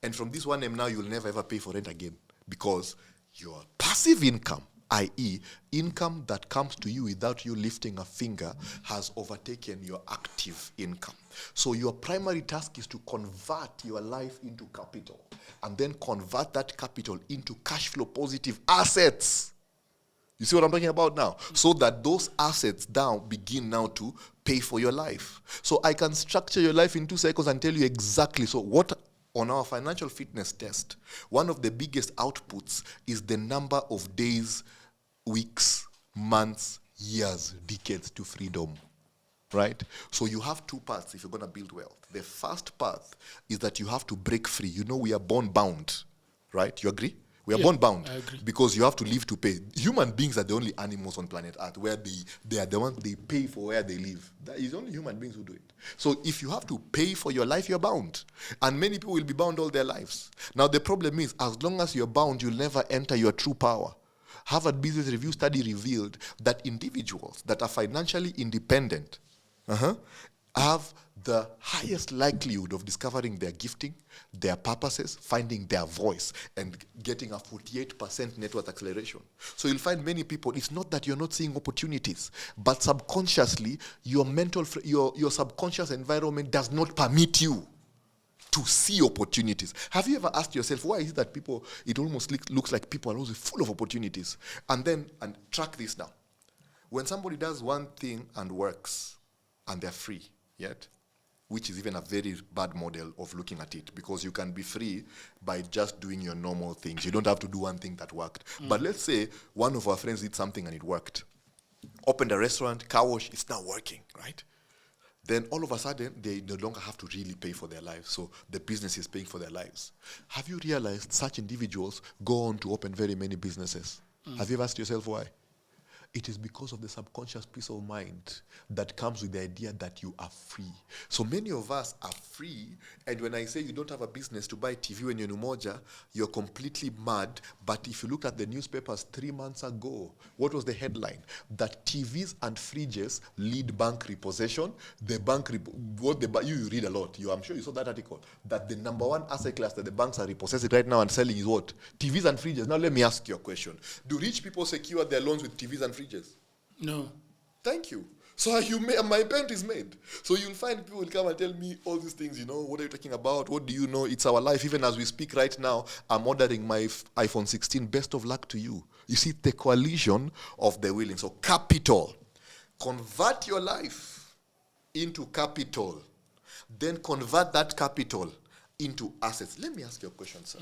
And from this 1M now, you'll never ever pay for rent again, because your passive income, i.e. income that comes to you without you lifting a finger, has overtaken your active income. So your primary task is to convert your life into capital, and then convert that capital into cash flow positive assets. You see what I'm talking about now? So that those assets now begin now to pay for your life. So I can structure your life in 2 seconds and tell you exactly. So what, on our financial fitness test, one of the biggest outputs is the number of days, weeks, months, years, decades to freedom. Right? So you have 2 paths if you're going to build wealth. The first path is that you have to break free. You know, we are born bound. Right? You agree? We are born bound, because you have to live to pay. Human beings are the only animals on planet Earth where they are the ones they pay for where they live. That is only human beings who do it. So if you have to pay for your life, you're bound. And many people will be bound all their lives. Now the problem is, as long as you're bound, you'll never enter your true power. Harvard Business Review study revealed that individuals that are financially independent have the highest likelihood of discovering their gifting, their purposes, finding their voice, and getting a 48% net worth acceleration. So you'll find many people, it's not that you're not seeing opportunities, but subconsciously, your subconscious environment does not permit you to see opportunities. Have you ever asked yourself, why is it that people, it almost looks like people are always full of opportunities? And track this now. When somebody does one thing and works, and they're free, yet, which is even a very bad model of looking at it, because you can be free by just doing your normal things. You don't have to do one thing that worked. But let's say one of our friends did something and it worked. Opened a restaurant, car wash, it's now working, right? Then all of a sudden, they no longer have to really pay for their lives. So the business is paying for their lives. Have you realized such individuals go on to open very many businesses? Have you ever asked yourself why? It is because of the subconscious peace of mind that comes with the idea that you are free. So many of us are free, and when I say you don't have a business to buy TV when you're in Umoja, you're completely mad. But if you look at the newspapers 3 months ago, what was the headline? That TVs and fridges lead bank repossession. The bank, you read a lot. I'm sure you saw that article. That the number 1 asset class that the banks are repossessing right now and selling is what? TVs and fridges. Now let me ask you a question. Do rich people secure their loans with TVs and fridges? No. Thank you. So my point is made. So you'll find people will come and tell me all these things, what are you talking about? What do you know? It's our life. Even as we speak right now, I'm ordering my iPhone 16. Best of luck to you. You see, the coalition of the willing. So capital. Convert your life into capital. Then convert that capital into assets. Let me ask you a question, sir.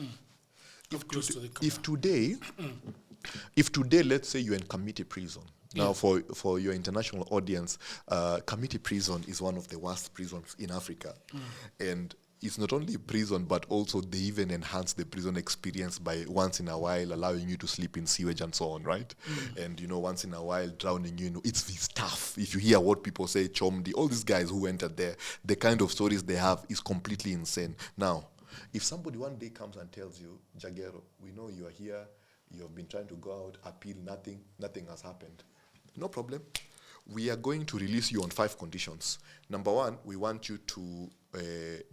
If today, let's say you're in Kamiti prison. Now, for your international audience, Kamiti prison is one of the worst prisons in Africa. And it's not only prison, but also they even enhance the prison experience by once in a while allowing you to sleep in sewage and so on, right? And, once in a while drowning you, it's this stuff. If you hear what people say, Chomdi, all these guys who entered there, the kind of stories they have is completely insane. Now, if somebody one day comes and tells you, Jagero, we know you are here, you have been trying to go out, appeal, nothing has happened. No problem. We are going to release you on 5 conditions. Number 1, we want you to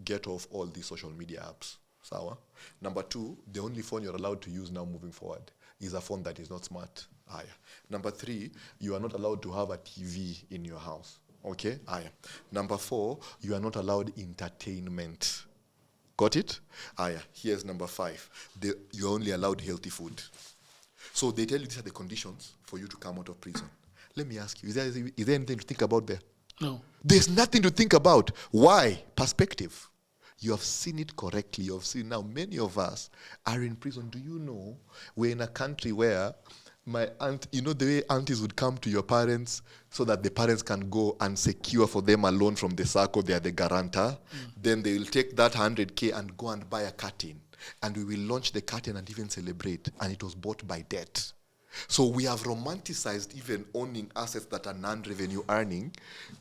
get off all these social media apps. Sawa. Number 2, the only phone you're allowed to use now moving forward is a phone that is not smart. Aya. Number 3, you are not allowed to have a TV in your house. Okay? Aya. Number 4, you are not allowed entertainment. Got it? Aya. Here's number 5. You're only allowed healthy food. So they tell you these are the conditions for you to come out of prison. Let me ask you, is there anything to think about there? No. There's nothing to think about. Why? Perspective. You have seen it correctly. You have seen now many of us are in prison. Do you know we're in a country where my aunt, you know the way aunties would come to your parents so that the parents can go and secure for them a loan from the SACCO, they are the guarantor. Then they will take that 100K and go and buy a curtain. And we will launch the curtain and even celebrate. And it was bought by debt. So we have romanticized even owning assets that are non-revenue earning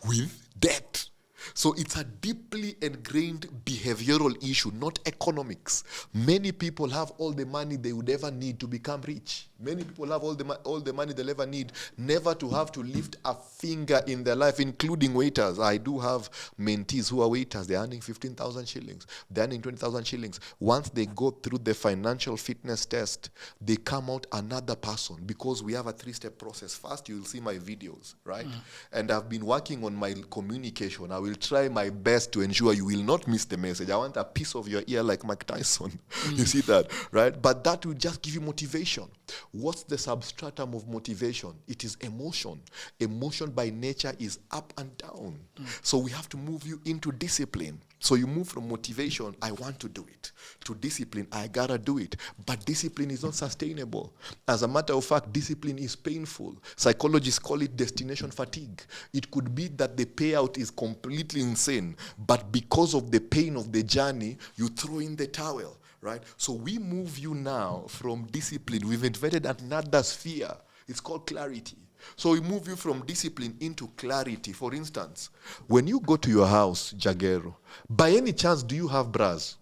with debt. So it's a deeply ingrained behavioral issue, not economics. Many people have all the money they would ever need to become rich. Many people have all the money they'll ever need, never to have to lift a finger in their life, including waiters. I do have mentees who are waiters. They're earning 15,000 shillings. They're earning 20,000 shillings. Once they go through the financial fitness test, they come out another person because we have a 3-step process. First, you'll see my videos, right? And I've been working on my communication. I will try my best to ensure you will not miss the message. I want a piece of your ear like Mike Tyson. You see that, right? But that will just give you motivation. What's the substratum of motivation? It is emotion. Emotion by nature is up and down. So we have to move you into discipline. So you move from motivation, I want to do it, to discipline, I gotta do it. But discipline is not sustainable. As a matter of fact, discipline is painful. Psychologists call it destination fatigue. It could be that the payout is completely insane, but because of the pain of the journey, you throw in the towel, right? So we move you now from discipline. We've invented another sphere. It's called clarity. So we move you from discipline into clarity. For instance, when you go to your house, Jagero, by any chance do you have bras?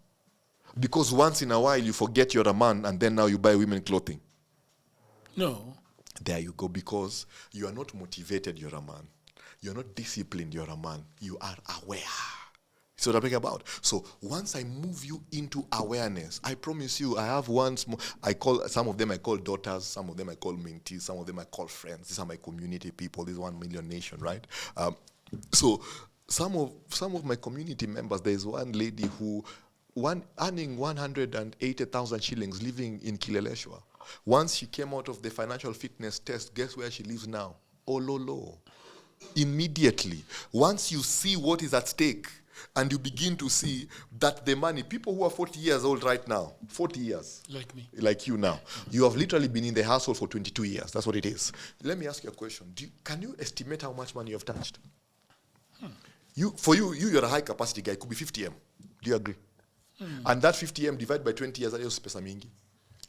Because once in a while you forget you're a man and then now you buy women clothing. No. There you go, because you are not motivated, you're a man. You're not disciplined, you're a man. You are aware. So what I'm talking about. So once I move you into awareness, I promise you, I have some of them I call daughters, some of them I call mentees, some of them I call friends. These are my community people. This is 1 million nation, right? So some of my community members, there is one lady who earning 180,000 shillings living in Kileleshwa. Once she came out of the financial fitness test, guess where she lives now? Ololo. Immediately. Once you see what is at stake, and you begin to see that the money, people who are 40 years old right now, 40 years. Like me. Like you now. You have literally been in the household for 22 years. That's what it is. Let me ask you a question. Can you estimate how much money you have touched? You're a high capacity guy. It could be 50M. Do you agree? And that 50M divided by 20 years, that is pesa mingi.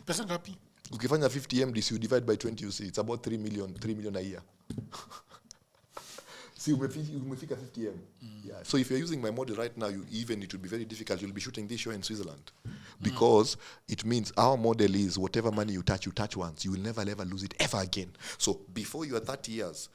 Pesa ngapi? Ukifanya 50M this, you divide by 20, you see, it's about 3 million a year. See, umefika 50M. Yeah. So if you're using my model right now, it will be very difficult. You'll be shooting this show in Switzerland. Because it means our model is whatever money you touch once. You will never ever lose it ever again. So before you are 30 years,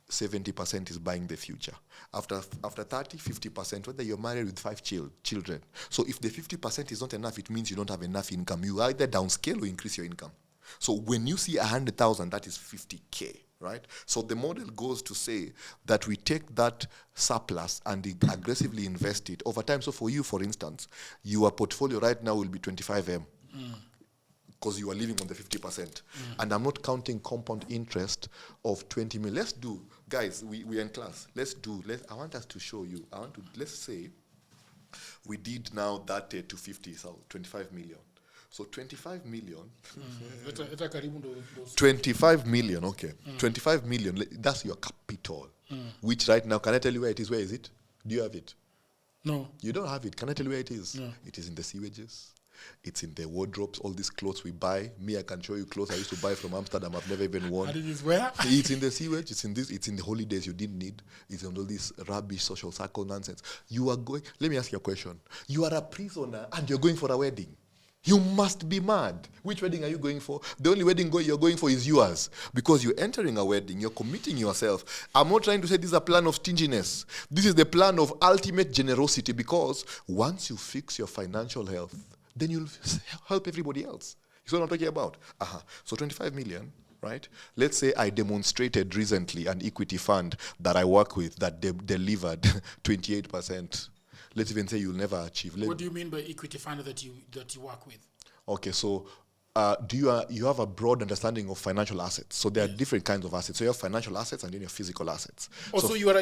70% is buying the future. After 30, 50%, whether you're married with 5 children. So if the 50% is not enough, it means you don't have enough income. You either downscale or increase your income. So when you see 100,000, that is 50K. Right? So the model goes to say that we take that surplus and aggressively invest it over time. So for you, for instance, your portfolio right now will be 25M because you are living on the 50%. And I'm not counting compound interest of 20 million. Let's do, guys, we're in class. I want us to show you. Let's say we did now that to 50, so 25 million. So 25 million. 25 million, okay. 25 million, that's your capital. Which right now, can I tell you where it is? Where is it? Do you have it? No. You don't have it. Can I tell you where it is? No. It is in the sewages. It's in the wardrobes, all these clothes we buy. Me, I can show you clothes I used to buy from Amsterdam. I've never even worn. And it is where? It's in the sewage. It's in the holidays you didn't need. It's in all this rubbish social circle nonsense. Let me ask you a question. You are a prisoner and you're going for a wedding. You must be mad. Which wedding are you going for? The only wedding you're going for is yours. Because you're entering a wedding, you're committing yourself. I'm not trying to say this is a plan of stinginess. This is the plan of ultimate generosity, because once you fix your financial health, then you'll help everybody else. You see what I'm talking about? So 25 million, right? Let's say I demonstrated recently an equity fund that I work with that delivered 28%. Let's even say you'll never achieve. What do you mean by equity fund that you work with? Okay, so you have a broad understanding of financial assets? So there are different kinds of assets. So you have financial assets and then you have physical assets. Also, so you are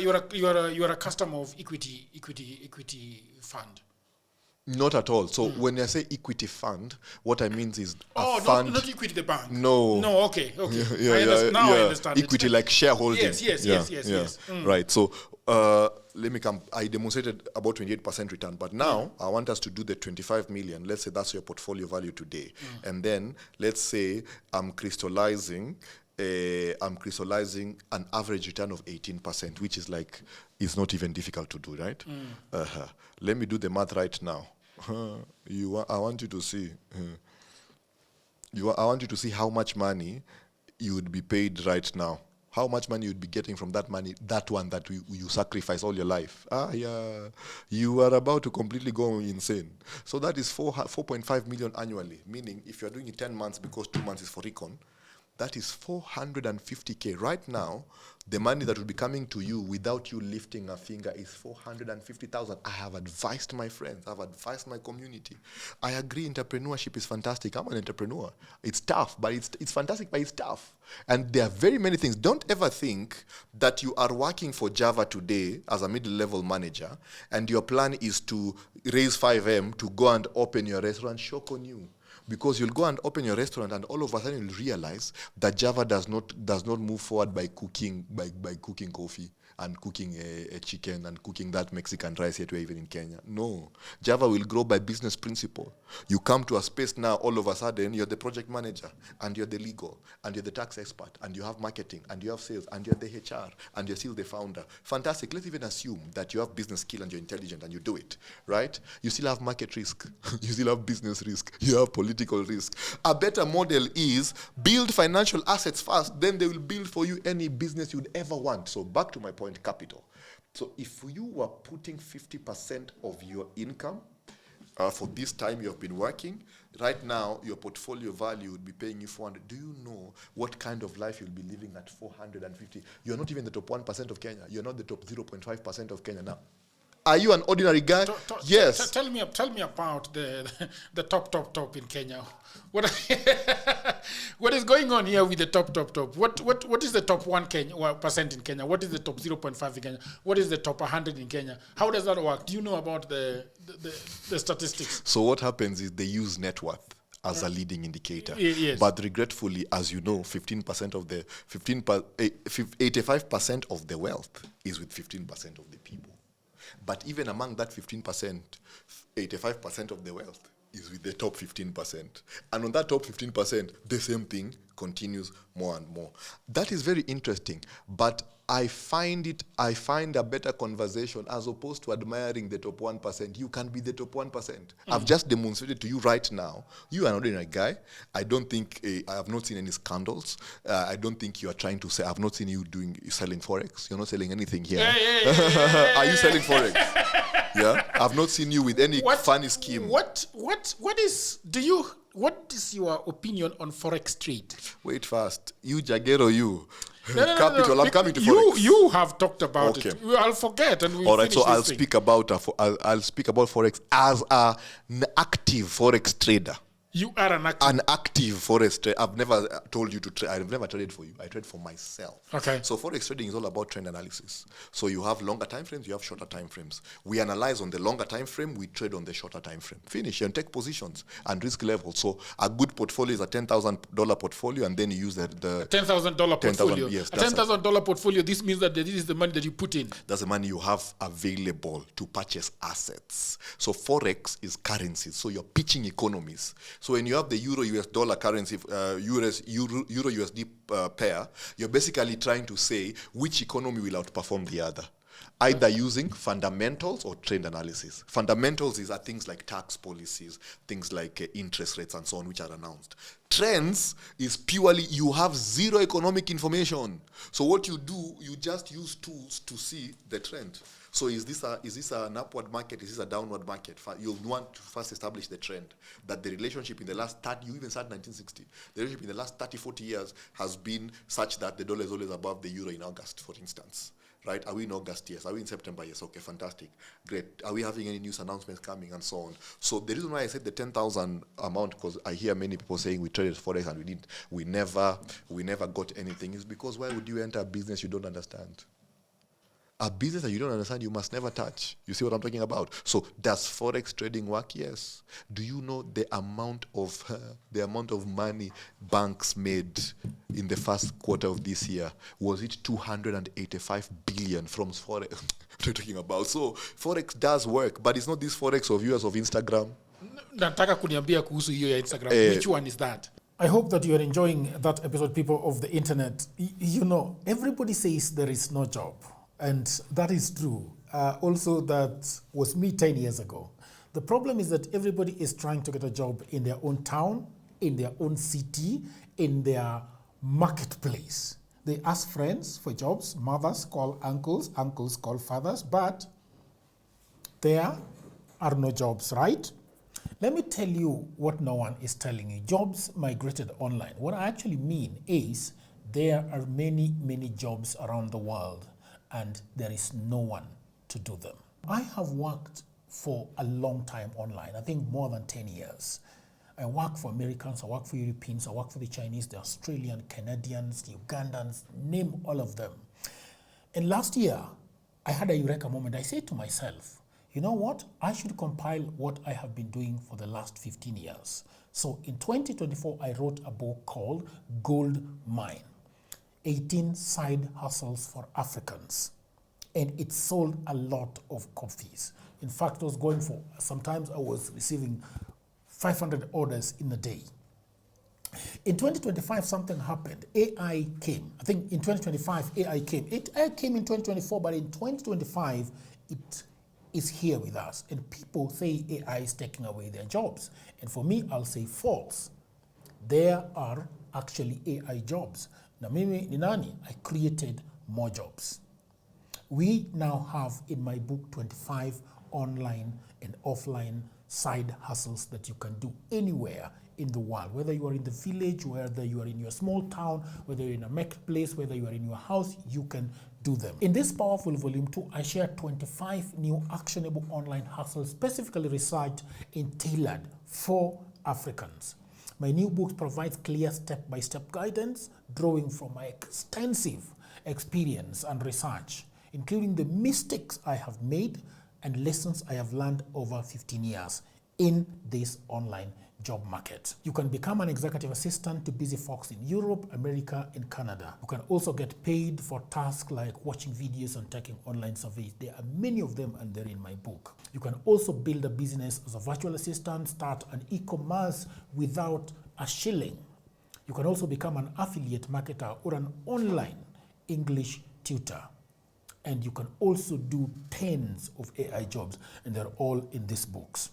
a customer of equity fund. Not at all. So when I say equity fund, what I mean is fund. Not equity the bank. No. Okay. I understand. Equity like shareholding. Yes. Right. So let me come. I demonstrated about 28% return, but now I want us to do the 25 million. Let's say that's your portfolio value today, and then let's say I'm crystallizing an average return of 18%, which is like, it's not even difficult to do, right? Let me do the math right now. I want you to see. I want you to see how much money you would be paid right now. How much money you'd be getting from that money, that one that you sacrifice all your life. You are about to completely go insane. So that is 4.5 million annually, meaning if you're doing it 10 months because 2 months is for recon, that is 450K. Right now, the money that will be coming to you without you lifting a finger is 450,000. I have advised my friends. I've advised my community. I agree entrepreneurship is fantastic. I'm an entrepreneur. It's tough, but it's fantastic, but it's tough. And there are very many things. Don't ever think that you are working for Java today as a middle-level manager and your plan is to raise 5M to go and open your restaurant. Shock on you. Because you'll go and open your restaurant and all of a sudden you'll realize that Java does not move forward by cooking coffee and cooking a chicken and cooking that Mexican rice yet we're even in Kenya. No. Java will grow by business principle. You come to a space now, all of a sudden, you're the project manager, and you're the legal, and you're the tax expert, and you have marketing, and you have sales, and you're the HR, and you're still the founder. Fantastic. Let's even assume that you have business skill and you're intelligent and you do it, right? You still have market risk. You still have business risk. You have political risk. A better model is build financial assets first, then they will build for you any business you'd ever want. So back to my point, capital. So if you were putting 50% of your income for this time you have been working, right now your portfolio value would be paying you 400. Do you know what kind of life you'll be living at 450? You're not even the top 1% of Kenya. You're not the top 0.5% of Kenya now. Are you an ordinary guy? Yes. Tell me about the top in Kenya. What is going on here with the top? What is the top 1% in Kenya? What is the top 0.5 in Kenya? What is the top 100 in Kenya? How does that work? Do you know about the statistics? So what happens is they use net worth as a leading indicator. Yes. But regretfully, as you know, 85% of the wealth is with 15% of the people. But even among that 15%, 85% of the wealth is with the top 15%. And on that top 15%, the same thing continues more and more. That is very interesting, but I find a better conversation as opposed to admiring the top 1%. You can be the top 1%. I've just demonstrated to you right now. You are an ordinary guy. I don't think, I have not seen any scandals. I don't think you are trying to say, I've not seen you selling Forex. You're not selling anything here. Are you selling Forex? Yeah? I've not seen you with any funny scheme. What is your opinion on Forex trade? Wait first. You, Jagero, you. No. Capital, I'm coming to Forex. You have talked about it. I'll forget and we'll all right, so I'll thing. speak about Forex as an active Forex trader. You are an active Forex trader. I've never told you to trade. I've never traded for you. I trade for myself. Okay. So Forex trading is all about trend analysis. So you have longer time frames, you have shorter time frames. We analyze on the longer time frame, we trade on the shorter time frame. Finish and take positions and risk level. So a good portfolio is a $10,000 portfolio, and then you use the $10,000 portfolio. Yes, a $10,000 portfolio. This means that this is the money that you put in. That's the money you have available to purchase assets. So Forex is currencies. So you're pitching economies. So when you have the euro-US dollar currency, euro-USD pair, you're basically trying to say which economy will outperform the other. either using fundamentals or trend analysis. Fundamentals are things like tax policies, things like interest rates and so on, which are announced. Trends is purely you have zero economic information. So what you do, you just use tools to see the trend. So is this an upward market? Is this a downward market? You'll want to first establish the trend, that the relationship in the last 30, you even said 1960, the relationship in the last 30, 40 years has been such that the dollar is always above the euro in August, for instance. Right? Are we in August? Yes. Are we in September? Yes. Okay, fantastic. Great. Are we having any news announcements coming and so on? So the reason why I said the 10,000 amount, because I hear many people saying we traded Forex and we never got anything, is because why would you enter a business you don't understand? A business that you don't understand, you must never touch. You see what I'm talking about? So does Forex trading work? Yes. Do you know the amount of money banks made in the first quarter of this year? Was it 285 billion from Forex? What are you talking about? So Forex does work, but it's not this Forex of viewers of Instagram. Nataka kuniambia kuhusu hiyo ya Instagram. Which one is that? I hope that you are enjoying that episode, people of the internet. You know, everybody says there is no job. And that is true. Also, that was me 10 years ago. The problem is that everybody is trying to get a job in their own town, in their own city, in their marketplace. They ask friends for jobs. Mothers call uncles, uncles call fathers, but there are no jobs, right? Let me tell you what no one is telling you. Jobs migrated online. What I actually mean is there are many, many jobs around the world, and there is no one to do them. I have worked for a long time online, I think more than 10 years. I work for Americans, I work for Europeans, I work for the Chinese, the Australian, Canadians, the Ugandans, name all of them. And last year, I had a eureka moment. I said to myself, you know what? I should compile what I have been doing for the last 15 years. So in 2024, I wrote a book called Goldmine, 18 Side Hustles for Africans. And it sold a lot of copies. In fact, I was going for, sometimes I was receiving 500 orders in a day. In 2025, something happened. AI came. I think in 2025, AI came. AI came in 2024, but in 2025, it is here with us. And people say AI is taking away their jobs. And for me, I'll say false. There are actually AI jobs. Na mimi ni nani? I created more jobs. We now have in my book 25 online and offline side hustles that you can do anywhere in the world, whether you are in the village, whether you are in your small town, whether you're in a marketplace, whether you are in your house, you can do them. In this powerful volume 2, I share 25 new actionable online hustles specifically researched and tailored for Africans. My new book provides clear step-by-step guidance, drawing from my extensive experience and research, including the mistakes I have made and lessons I have learned over 15 years in this online job market. You can become an executive assistant to busy folks in Europe, America, and Canada. You can also get paid for tasks like watching videos and taking online surveys. There are many of them, and they're in my book. You can also build a business as a virtual assistant, start an e-commerce without a shilling. You can also become an affiliate marketer or an online English tutor. And you can also do tens of AI jobs, and they're all in these books.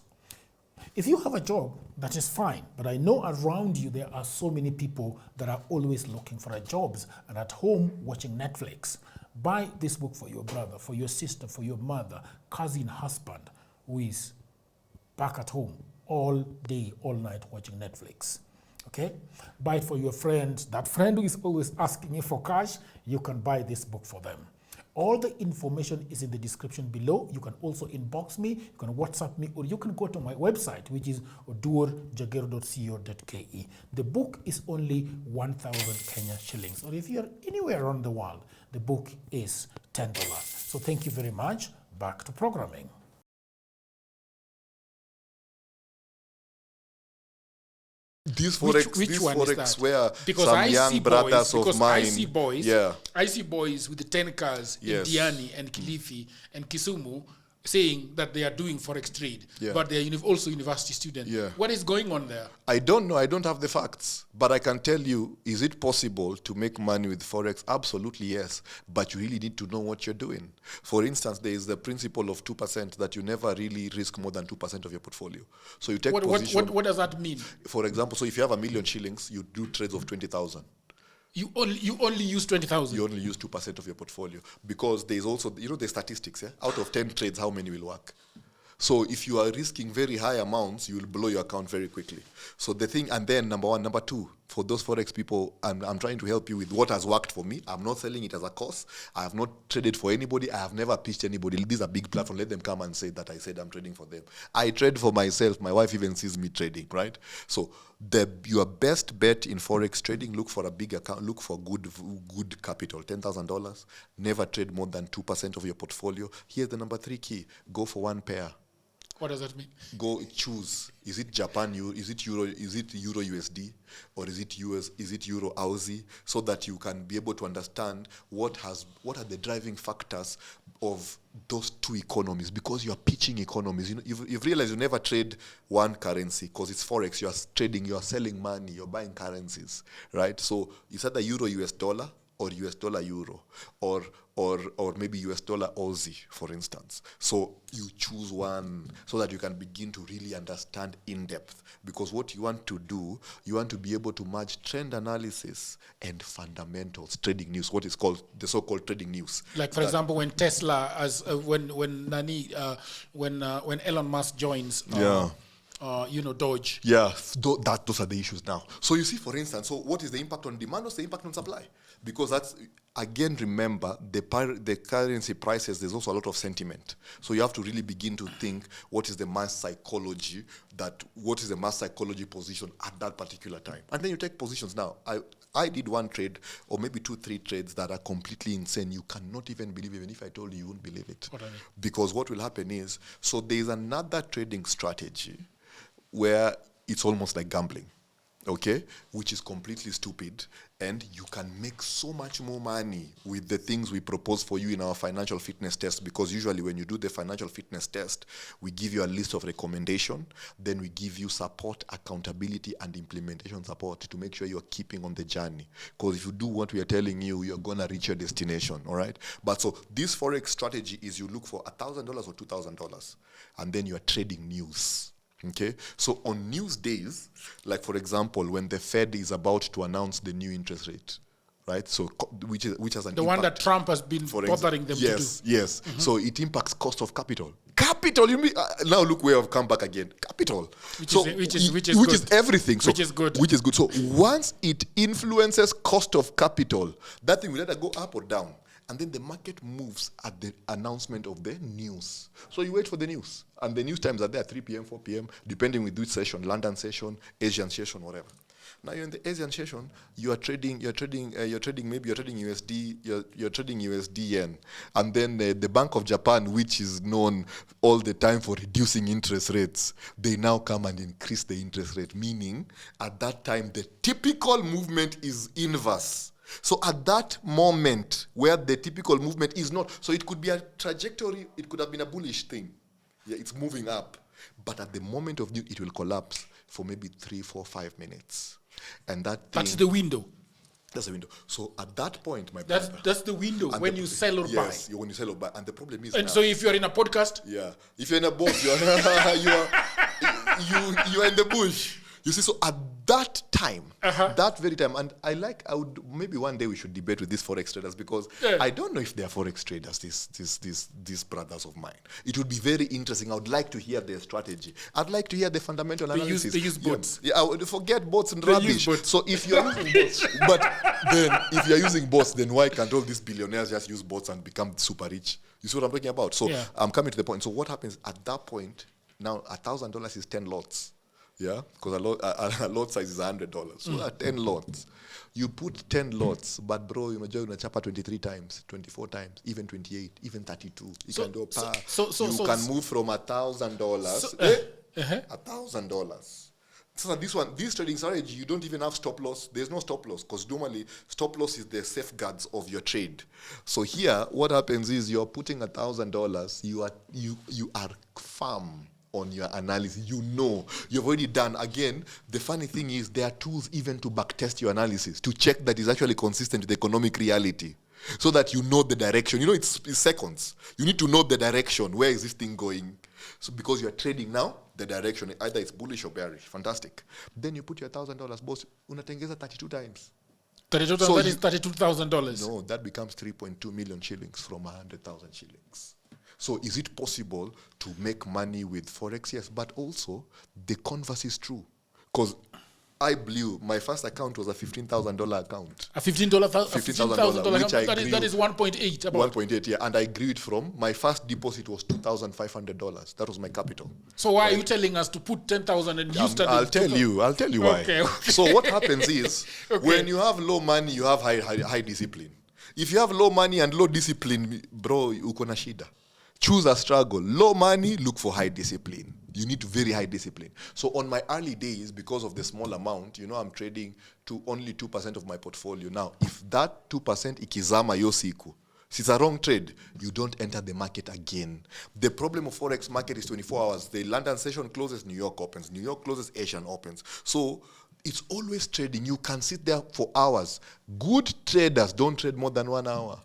If you have a job, that is fine, but I know around you there are so many people that are always looking for jobs and at home watching Netflix. Buy this book for your brother, for your sister, for your mother, cousin, husband, who is back at home all day, all night watching Netflix. Okay? Buy it for your friend, that friend who is always asking you for cash. You can buy this book for them. All the information is in the description below. You can also inbox me, you can WhatsApp me, or you can go to my website, which is oduorjagero.co.ke. The book is only 1,000 Kenya shillings. Or if you're anywhere around the world, the book is $10. So thank you very much. Back to programming. This Forex, which this one Forex is that? where Because some I young see brothers boys, of mine, I see boys with the 10 cars Yes. in Diani and Kilifi and Kisumu saying that they are doing forex trade, but they are also university students. What is going on there? I don't know. I don't have the facts. But I can tell you, is it possible to make money with forex? Absolutely yes. But you really need to know what you're doing. For instance, there is the principle of 2% that you never really risk more than 2% of your portfolio. So you take position. What does that mean? For example, so if you have 1 million shillings, you do trades of 20,000. You only use 20,000. You only use 2% of your portfolio because there's also, the statistics. Out of 10 trades, how many will work? So if you are risking very high amounts, you will blow your account very quickly. So the thing, and then number one, number two, for those forex people, I'm trying to help you with what has worked for me. I'm not selling it as a course. I have not traded for anybody. I have never pitched anybody. These are big platforms. Let them come and say that I said I'm trading for them. I trade for myself. My wife even sees me trading, right? So your best bet in forex trading, look for a big account, look for good capital, $10,000. Never trade more than 2% of your portfolio. Here's the number 3 key. Go for one pair. What does that mean? Go choose. Is it Japan? Is it Euro? Is it Euro USD, or is it US? Is it Euro Aussie? So that you can be able to understand what are the driving factors of those two economies. Because you are pitching economies. You've realized you never trade one currency because it's forex. You are trading. You are selling money. You're buying currencies, right? So it's either Euro US dollar or US dollar Euro, or maybe US dollar Aussie, for instance. So you choose one so that you can begin to really understand in depth. Because what you want to do, you want to be able to merge trend analysis and fundamentals, trading news, what is called the so-called trading news. Like for example, when Tesla, when Elon Musk joins. Doge. Yeah, those are the issues now. So you see, for instance, so what is the impact on demand? What's the impact on supply? Because that's, again, remember, the currency prices, there's also a lot of sentiment. So you have to really begin to think, what is the mass psychology position at that particular time? And then you take positions. Now, I did one trade, or maybe 2-3 trades that are completely insane. You cannot even believe it. Even if I told you, you wouldn't believe it. Because what will happen is, so there's another trading strategy where it's almost like gambling, okay, which is completely stupid, and you can make so much more money with the things we propose for you in our financial fitness test. Because usually when you do the financial fitness test, we give you a list of recommendations, then we give you support, accountability, and implementation support to make sure you're keeping on the journey. Because if you do what we are telling you, you're going to reach your destination, all right? But so this forex strategy is you look for $1,000 or $2,000, and then you're trading news. Okay, so on news days, like for example, when the Fed is about to announce the new interest rate, right? So which has an impact. The one that Trump has been bothering them to do. Yes. Mm-hmm. So it impacts cost of capital. Capital, you mean? Now look where I've come back again. Capital. Which is everything. So, which is good. Which is good. So once it influences cost of capital, that thing will either go up or down. And then the market moves at the announcement of the news. So you wait for the news. And the news times are there, 3 p.m., 4 p.m., depending with which session, London session, Asian session, whatever. Now you're in the Asian session, you're trading USD, you're trading USD yen. And then the Bank of Japan, which is known all the time for reducing interest rates, they now come and increase the interest rate, meaning at that time, the typical movement is inverse. So at that moment where the typical movement is not, so it could be a trajectory, it could have been a bullish thing. Yeah, it's moving up. But at the moment of it will collapse for maybe 3, 4, 5 minutes. And that's the window. That's the window. So at that point, my brother, brother, that's the window when you sell or buy. Yes, when you sell or buy. And the problem is, and now, so if you're in a podcast, if you're in a box, you are in the bush. You see, so at that time, that very time, and maybe one day we should debate with these forex traders, because I don't know if they are forex traders, these brothers of mine. It would be very interesting. I would like to hear their strategy. I'd like to hear the fundamental analysis. They use bots. Yeah, I would forget bots and rubbish. So if you're using bots, but then if you're using bots, then why can't all these billionaires just use bots and become super rich? You see what I'm talking about? So I'm coming to the point. So what happens at that point, now $1,000 is 10 lots. Yeah, because a lot size is $100. So 10 lots. You put 10 lots, but bro, you chapa 23 times, 24 times, even 28, even 32. You can do you can move from $1,000, $1,000 So this trading strategy, you don't even have stop loss. There's no stop loss because normally stop loss is the safeguards of your trade. So here, what happens is you're putting $1,000. You are firm on your analysis. You know you've already done. Again, the funny thing is there are tools even to backtest your analysis to check that it's actually consistent with economic reality, so that you know the direction. It's seconds. You need to know the direction. Where is this thing going? So because you're trading now, the direction, either it's bullish or bearish. Fantastic. Then you put your $1,000, boss, unatengeza 32 times. 32,000, So that is $32,000. No, that becomes 3.2 million shillings from 100,000 shillings. So is it possible to make money with Forex? Yes, but also the converse is true. Because my first account was a $15,000 account. A $15,000 $15,000, which I grew. That is 1.8. About 1.8, yeah. And I grew it from, my first deposit was $2,500. That was my capital. So why are you telling us to put 10,000 and you started? I'll tell you why. Okay. So what happens is, when you have low money, you have high discipline. If you have low money and low discipline, bro, uko na shida. Choose a struggle. Low money, look for high discipline. You need very high discipline. So on my early days, because of the small amount, I'm trading to only 2% of my portfolio. Now, if that 2% ikizama yo siku, it's a wrong trade, you don't enter the market again. The problem of Forex market is 24 hours. The London session closes, New York opens. New York closes, Asian opens. So it's always trading. You can sit there for hours. Good traders don't trade more than 1 hour.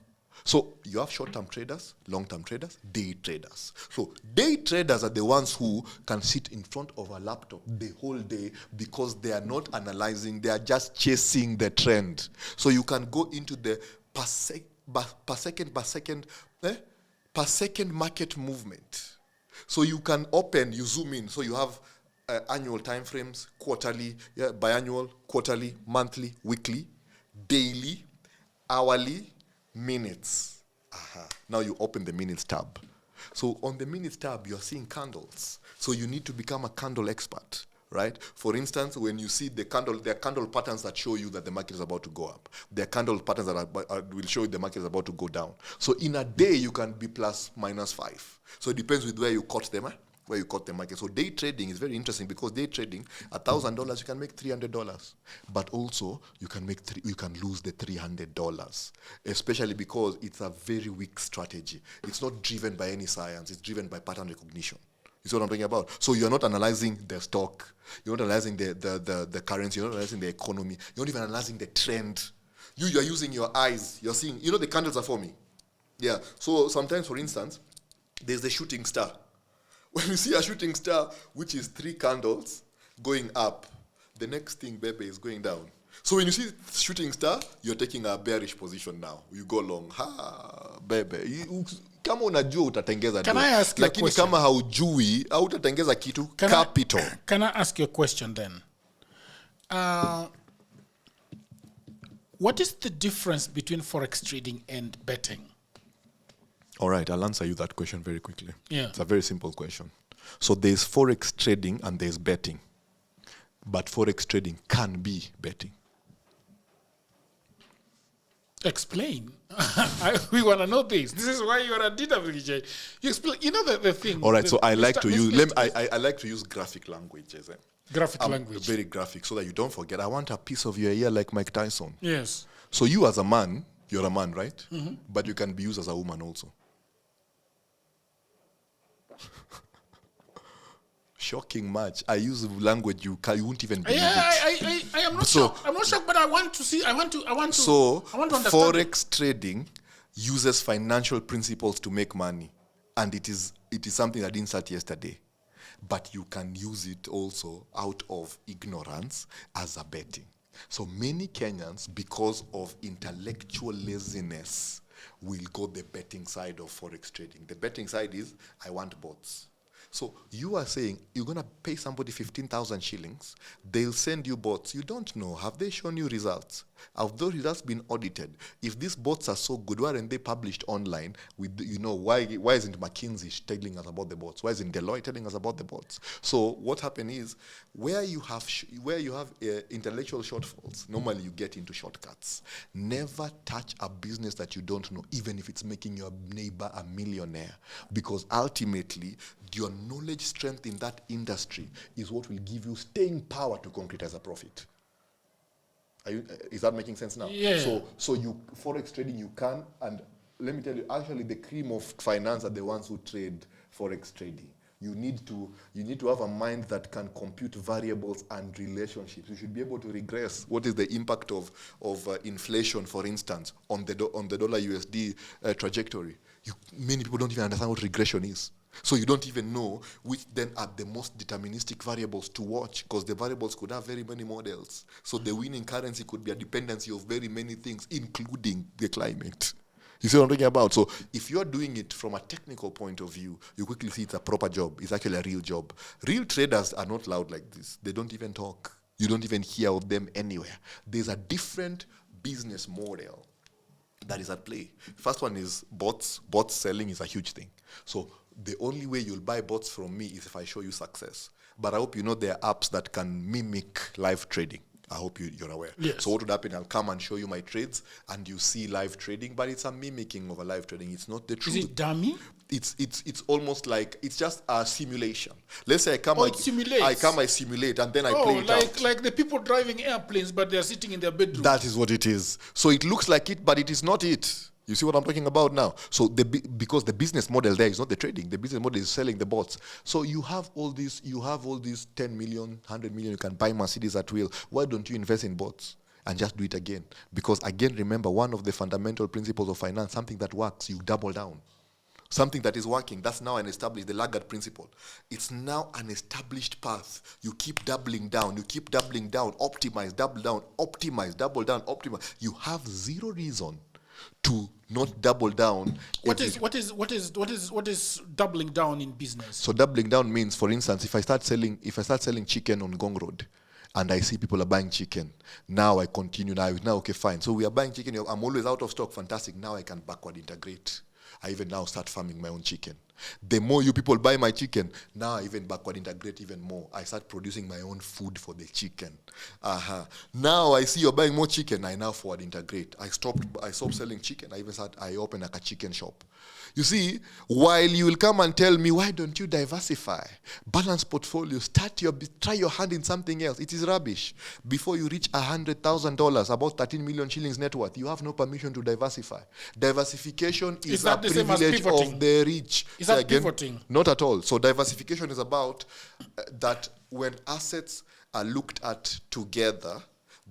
So you have short-term traders, long-term traders, day traders. So day traders are the ones who can sit in front of a laptop the whole day because they are not analyzing, they are just chasing the trend. So you can go into the per second market movement. So you can you zoom in. So you have annual time frames, quarterly, biannual, quarterly, monthly, weekly, daily, hourly, minutes. Now you open the minutes tab. So on the minutes tab, you're seeing candles. So you need to become a candle expert, right? For instance, when you see there are candle patterns that show you that the market is about to go up. There are candle patterns that will show you the market is about to go down. So in a day, you can be plus minus 5. So it depends with where you caught them. Where you caught the market. So day trading is very interesting because day trading, $1,000 you can make $300, but also you can lose the $300, especially because it's a very weak strategy. It's not driven by any science. It's driven by pattern recognition. You see what I'm talking about? So you're not analyzing the stock. You're not analyzing the currency. You're not analyzing the economy. You're not even analyzing the trend. You're using your eyes. You're seeing. The candles are forming. Yeah. So sometimes, for instance, there's the shooting star. When you see a shooting star, which is 3 candles going up, the next thing, baby, is going down. So when you see shooting star, you're taking a bearish position now. You go long. Baby. Kama unajua utatengeza tu. Can I ask you a Lakini question? Kama haujui, hautatengeza kitu. Capital. Can I ask you a question then? What is the difference between Forex trading and betting? All right, I'll answer you that question very quickly. Yeah. It's a very simple question. So there's Forex trading and there's betting. But Forex trading can be betting. Explain. We want to know this. This is why you're a DWJ. You explain. The thing. All right, so I like to use graphic languages. Graphic language. Very graphic, so that you don't forget. I want a piece of your ear like Mike Tyson. Yes. So you as a man, you're a man, right? Mm-hmm. But you can be used as a woman also. Shocking much. I use language you won't even believe it. I am not shocked. I'm not shocked, but I want to see. I want to understand. Forex trading uses financial principles to make money, and it is something I didn't start yesterday. But you can use it also out of ignorance as a betting. So many Kenyans, because of intellectual laziness, will go the betting side of Forex trading. The betting side is, I want bots. So you are saying you're going to pay somebody 15,000 shillings. They'll send you bots. You don't know. Have they shown you results? Have those results been audited? If these bots are so good, why aren't they published online? Why isn't McKinsey telling us about the bots? Why isn't Deloitte telling us about the bots? So what happened is, where you have intellectual shortfalls, normally you get into shortcuts. Never touch a business that you don't know, even if it's making your neighbor a millionaire, because ultimately you're knowledge strength in that industry is what will give you staying power to concretize a profit. Is that making sense now? Yeah. So you forex trading you can, and let me tell you, actually the cream of finance are the ones who trade forex trading. You need to have a mind that can compute variables and relationships. You should be able to regress what is the impact of inflation, for instance, on the dollar USD trajectory. Many people don't even understand what regression is. So you don't even know which then are the most deterministic variables to watch, because the variables could have very many models. So the winning currency could be a dependency of very many things, including the climate. You see what I'm talking about? So if you're doing it from a technical point of view, you quickly see it's a proper job. It's actually a real job. Real traders are not loud like this. They don't even talk. You don't even hear of them anywhere. There's a different business model that is at play. First one is bots. Bots selling is a huge thing. So the only way you'll buy bots from me is if I show you success. But I hope you know there are apps that can mimic live trading. I hope you're aware. Yes. So what would happen? I'll come and show you my trades, and you see live trading, but it's a mimicking of a live trading. It's not the truth. Is it dummy? It's almost like it's just a simulation. Let's say it simulates. I simulate, and then I play it out. Like the people driving airplanes, but they're sitting in their bedroom. That is what it is. So it looks like it, but it is not it. You see what I'm talking about now? So because the business model there is not the trading, the business model is selling the bots. So you have all these 10 million, 100 million, you can buy Mercedes at will. Why don't you invest in bots and just do it again? Because again, remember, one of the fundamental principles of finance, something that works, you double down. Something that is working, that's now the laggard principle. It's now an established path. You keep doubling down, optimize, double down, optimize, double down, optimize. You have zero reason to not double down. What is doubling down in business? So doubling down means, for instance, if I start selling chicken on Gong Road, and I see people are buying chicken, now I continue. Now okay, fine. So we are buying chicken. I'm always out of stock. Fantastic. Now I can backward integrate. I even now start farming my own chicken. The more you people buy my chicken, now I even backward integrate even more. I start producing my own food for the chicken. Now I see you're buying more chicken, I now forward integrate. I stopped selling chicken. I open like a chicken shop. You see, while you will come and tell me, why don't you diversify? Balance portfolio, try your hand in something else. It is rubbish. Before you reach $100,000, about 13 million shillings net worth, you have no permission to diversify. Diversification is a privilege of the rich. Is that pivoting? Not at all. So diversification is about that when assets are looked at together,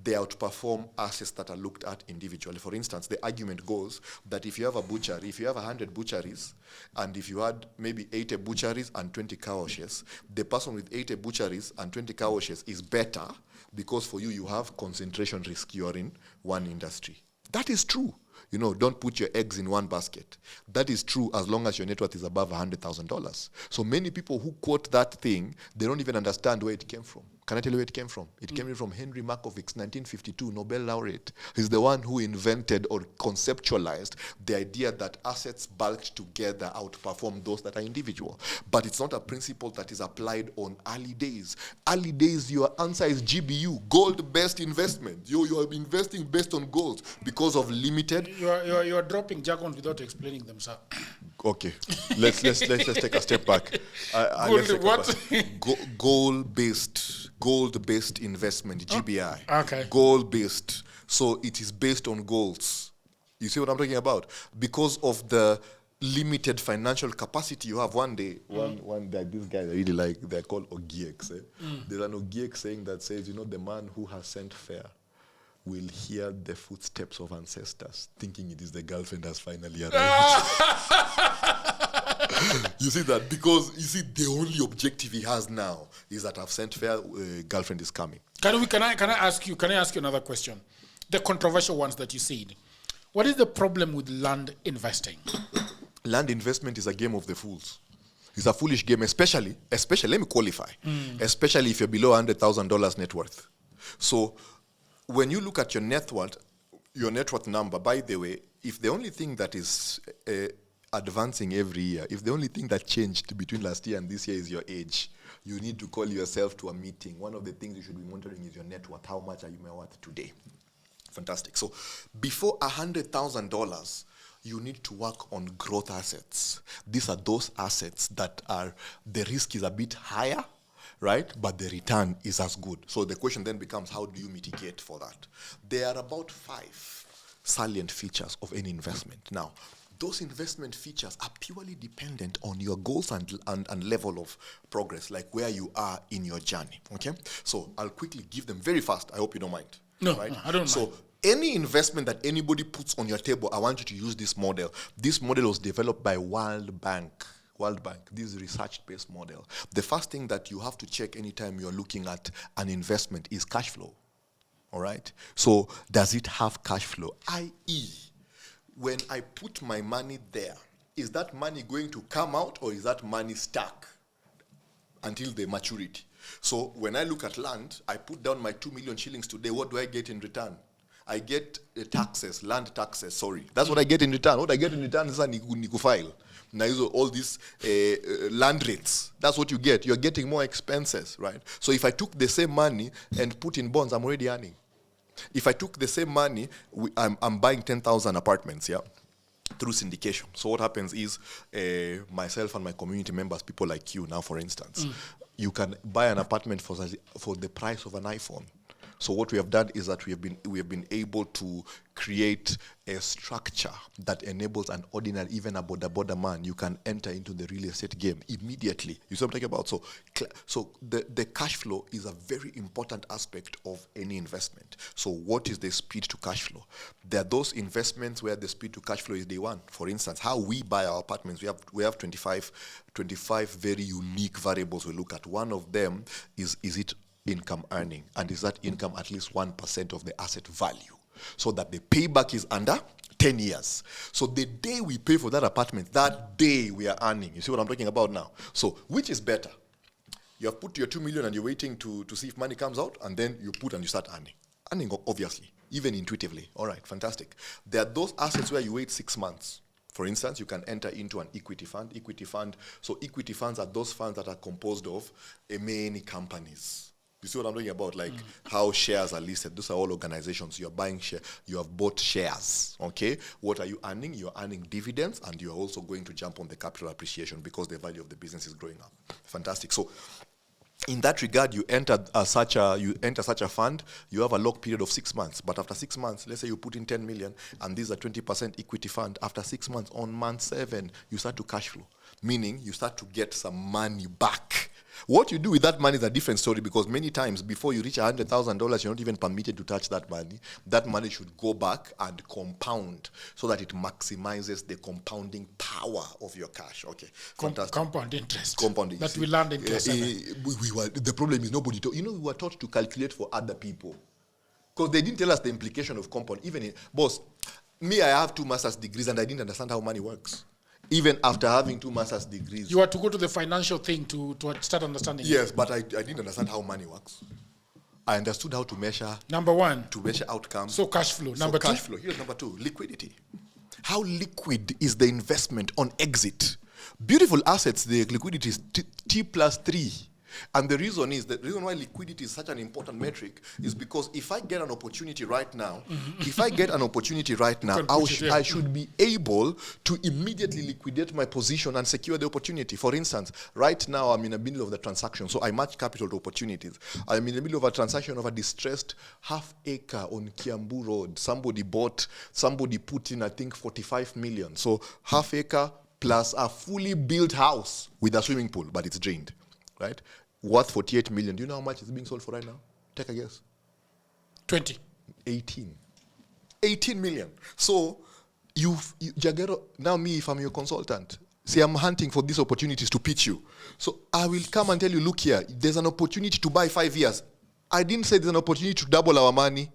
they outperform assets that are looked at individually. For instance, the argument goes that if you have a butchery, if you have 100 butcheries, and if you had maybe 80 butcheries and 20 cow washes, the person with 80 butcheries and 20 cow washes is better because for you have concentration risk. You are in one industry. That is true. Don't put your eggs in one basket. That is true as long as your net worth is above $100,000. So many people who quote that thing, they don't even understand where it came from. Can I tell you where it came from? It came from Henry Markovich's 1952 Nobel laureate. He's the one who invented or conceptualized the idea that assets bulked together outperform those that are individual. But it's not a principle that is applied on early days. Early days, your answer is GBU, gold-based investment. You are investing based on gold because of limited. You are dropping jargon without explaining them, sir. Okay, let's take a step back. Gold-based investment, GBI. Okay. Gold-based. So it is based on goals. You see what I'm talking about? Because of the limited financial capacity you have. One day, this guy I really like, they're called Ogieks. There's an Ogiek saying that says, the man who has sent fare will hear the footsteps of ancestors, thinking it is the girlfriend has finally arrived. You see that? Because, the only objective he has now is that I've sent fare, girlfriend is coming. Can I ask you another question? The controversial ones that you said. What is the problem with land investing? Land investment is a game of the fools. It's a foolish game, especially, let me qualify, especially if you're below $100,000 net worth. So, when you look at your net worth number, by the way, if the only thing that is advancing every year, if the only thing that changed between last year and this year is your age, you need to call yourself to a meeting. One of the things you should be monitoring is your net worth. How much are you worth today? Fantastic. So before $100,000, you need to work on growth assets. These are those assets that are, the risk is a bit higher, right? But the return is as good. So the question then becomes, how do you mitigate for that? There are about 5 salient features of any investment. Now, those investment features are purely dependent on your goals and level of progress, like where you are in your journey, okay? So I'll quickly give them very fast. I hope you don't mind. No, right? no, I don't mind. So any investment that anybody puts on your table, I want you to use this model. This model was developed by World Bank, this research-based model. The first thing that you have to check anytime you're looking at an investment is cash flow, all right? So does it have cash flow? I.e., when I put my money there, is that money going to come out or is that money stuck until the maturity? So when I look at land, I put down my 2 million shillings today, what do I get in return? I get taxes, land taxes, sorry. That's what I get in return. What I get in return is a niku file. Now, all these land rates, that's what you get. You're getting more expenses, right? So if I took the same money and put in bonds, I'm already earning. If I took the same money, I'm buying 10,000 apartments, yeah, through syndication. So what happens is myself and my community members, people like you now, for instance, you can buy an apartment for the price of an iPhone. So what we have done is that we have been able to create a structure that enables an ordinary, even a border man, you can enter into the real estate game immediately. You see what I'm talking about? So the cash flow is a very important aspect of any investment. So what is the speed to cash flow? There are those investments where the speed to cash flow is day one. For instance, how we buy our apartments, we have 25 very unique variables we look at. One of them is it income earning, and is that income at least 1% of the asset value, so that the payback is under 10 years. So the day we pay for that apartment, that day we are earning. You see what I'm talking about now? So which is better? You have put your 2 million and you're waiting to see if money comes out, and then you put and you start earning. Earning, obviously, even intuitively. All right, fantastic. There are those assets where you wait 6 months. For instance, you can enter into an equity fund. So equity funds are those funds that are composed of many companies. You see what I'm talking about? Like how shares are listed. Those are all organizations. You're buying share. You have bought shares. Okay. What are you earning? You're earning dividends, and you're also going to jump on the capital appreciation because the value of the business is growing up. Fantastic. So in that regard, you enter such a fund. You have a lock period of 6 months. But after 6 months, let's say you put in 10 million, and this is a 20% equity fund. After 6 months, on month 7, you start to cash flow, meaning you start to get some money back. What you do with that money is a different story, because many times before you reach $100,000, you're not even permitted to touch that money. That money should go back and compound so that it maximizes the compounding power of your cash. Okay, fantastic. Compound interest. Compounding. That we learned in class 7. The problem is nobody taught. We were taught to calculate for other people, because they didn't tell us the implication of compound. Boss, me, I have 2 master's degrees and I didn't understand how money works. Even after having 2 master's degrees. You had to go to the financial thing to start understanding. Yes, but I didn't understand how money works. I understood how to measure. Number 1. To measure outcomes. So cash flow. Number 2. Cash flow. Here's number 2, liquidity. How liquid is the investment on exit? Beautiful assets, the liquidity is T+3. And the reason why liquidity is such an important metric is because if I get an opportunity right now, I should be able to immediately liquidate my position and secure the opportunity. For instance, right now I'm in the middle of the transaction, so I match capital to opportunities. I'm in the middle of a transaction of a distressed half-acre on Kiambu Road. Somebody put in, I think, 45 million. So half-acre plus a fully built house with a swimming pool, but it's drained, right? Worth 48 million. Do you know how much it's being sold for right now? Take a guess. 20. 18 million. So, Jagero, now me, if I'm your consultant, say I'm hunting for these opportunities to pitch you. So, I will come and tell you, look here, there's an opportunity to buy 5 years. I didn't say there's an opportunity to double our money.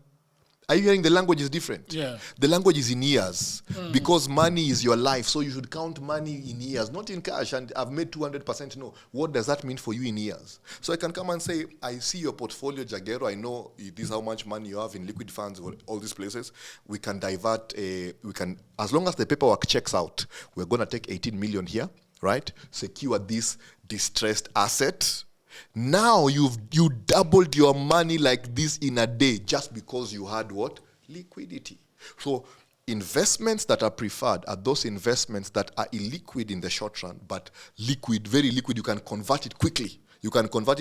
Are you hearing the language is different? Yeah. The language is in years, because money is your life. So you should count money in years, not in cash. And I've made 200%. No. What does that mean for you in years? So I can come and say, I see your portfolio, Jagero. I know this is how much money you have in liquid funds or all these places. We can divert, as long as the paperwork checks out, we're going to take 18 million here, right? Secure this distressed asset. Now you doubled your money like this in a day just because you had what? Liquidity. So investments that are preferred are those investments that are illiquid in the short run, but liquid, very liquid. You can convert it quickly. You can convert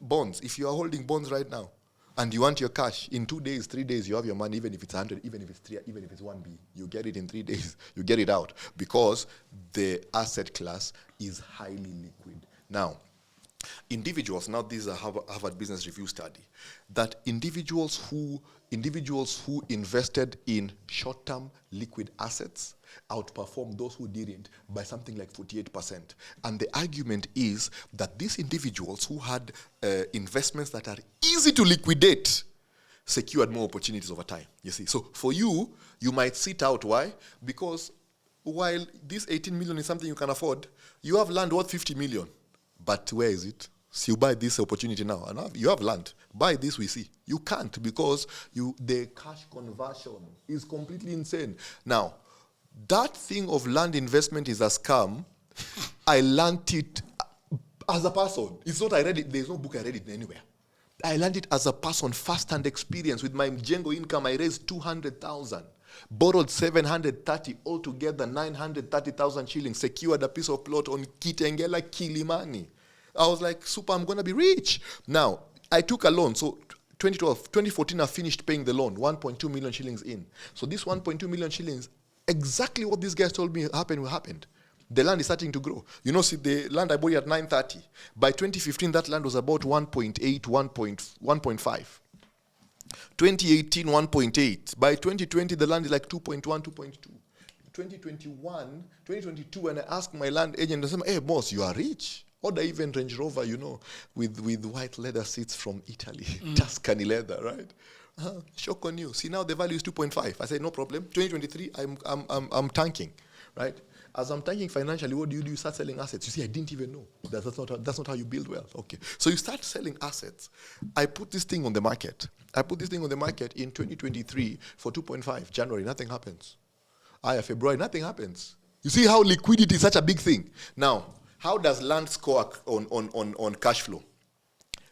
bonds. If you are holding bonds right now and you want your cash, in 2 days, 3 days, you have your money, even if it's 100, even if it's 3, even if it's 1B, you get it in 3 days. You get it out because the asset class is highly liquid. Now, individuals, now this is a Harvard Business Review study, that individuals who invested in short-term liquid assets outperformed those who didn't by something like 48%. And the argument is that these individuals who had investments that are easy to liquidate secured more opportunities over time, you see. So for you, you might sit out. Why? Because while this 18 million is something you can afford, you have land worth 50 million. But where is it? So you buy this opportunity now, and you have land. Buy this, we see. You can't because the cash conversion is completely insane. Now, that thing of land investment is a scam. I learned it as a person. It's not I read it. There's no book I read it anywhere. I learned it as a person, first-hand experience. With my Mjengo income, I raised 200,000. Borrowed 730, altogether 930,000 shillings, secured a piece of plot on Kitengela, Kilimani. I was like, super, I'm going to be rich. Now, I took a loan. So 2014, I finished paying the loan, 1.2 million shillings in. So this 1.2 million shillings, exactly what these guys told me happened. The land is starting to grow. You know, see, the land I bought at 930. By 2015, that land was about 1.8, 1.5. 2018, 1.8. By 2020, the land is like 2.1, 2.2. 2022, when I asked my land agent, I said, hey, boss, you are rich. Order even Range Rover, you know, with white leather seats from Italy. Tuscany leather, right? Shock on you. See, now the value is 2.5. I said, no problem. 2023, I'm tanking, right? As I'm tanking financially, what do? You start selling assets. You see, I didn't even know. That's not how you build wealth. Okay. So you start selling assets. I put this thing on the market. In 2023 for 2.5. January, nothing happens. February, nothing happens. You see how liquidity is such a big thing. Now, how does land score on cash flow?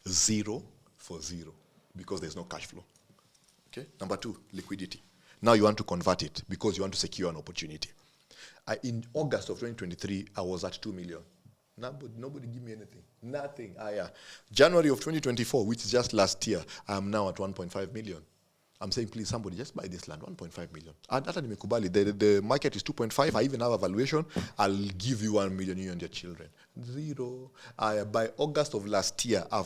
0 for 0, because there's no cash flow. Okay. Number 2, liquidity. Now you want to convert it because you want to secure an opportunity. In August of 2023, I was at 2 million. Nobody give me anything. Nothing. January of 2024, which is just last year, I'm now at 1.5 million. I'm saying, please, somebody just buy this land, 1.5 million. And hata nimekubali, the market is 2.5. I even have a valuation. I'll give you 1 million, you and your children. 0. By August of last year, I'm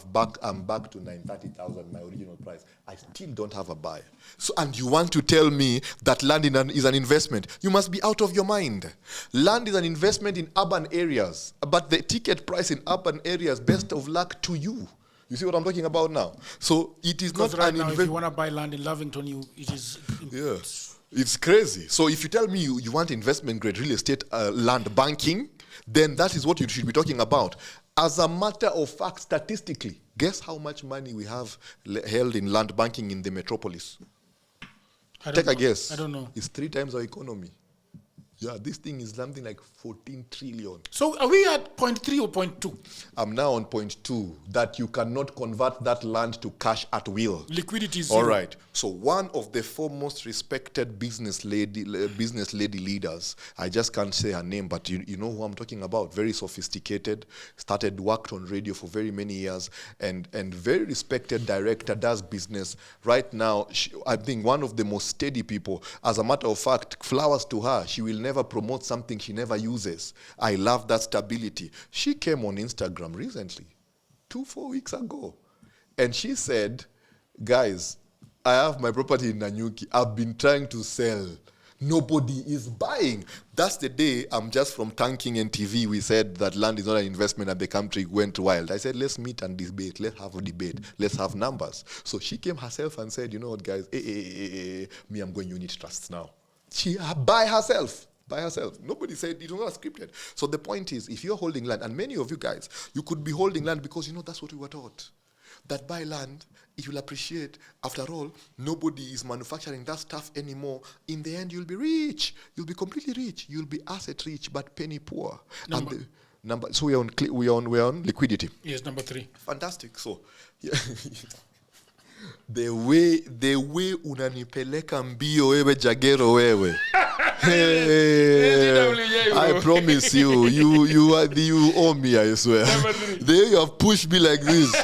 back to 930,000, my original price. I still don't have a buyer. So, and you want to tell me that land is an investment? You must be out of your mind. Land is an investment in urban areas, but the ticket price in urban areas, best of luck to you. You see what I'm talking about now? So it is because not right an now, if you want to buy land in Lavington, it is... Yeah, it's crazy. So if you tell me you want investment grade real estate land banking, then that is what you should be talking about. As a matter of fact, statistically, guess how much money we have held in land banking in the metropolis? Take a guess. I don't know. It's 3 times our economy. Yeah, this thing is something like 14 trillion. So are we at 0.3 or 0.2? I'm now on 0.2, that you cannot convert that land to cash at will. Liquidity is 0. All right. So one of the foremost respected business lady leaders, I just can't say her name, but you know who I'm talking about. Very sophisticated, worked on radio for very many years, and very respected director, does business. Right now, I think one of the most steady people. As a matter of fact, flowers to her. She will never promote something she never uses. I love that stability. She came on Instagram recently, 4 weeks ago, and she said, guys, I have my property in Nanyuki. I've been trying to sell. Nobody is buying. That's the day I'm just from Tanking and TV. We said that land is not an investment and the country went wild. I said, let's meet and debate. Let's have a debate. Let's have numbers. So she came herself and said, you know what, guys, me, I'm going unit trusts now. She by herself. Nobody said it was not scripted. So the point is, if you're holding land, and many of you guys, you could be holding land because you know that's what we were taught. That buy land, it will appreciate. After all, nobody is manufacturing that stuff anymore. In the end, you'll be rich. You'll be completely rich. You'll be asset rich, but penny poor. So we're on liquidity. Yes, number 3. Fantastic. So, yeah. The way unanipeleka mbio wewe Jagero wewe. Hey, I promise you owe me, I swear. There you have pushed me like this.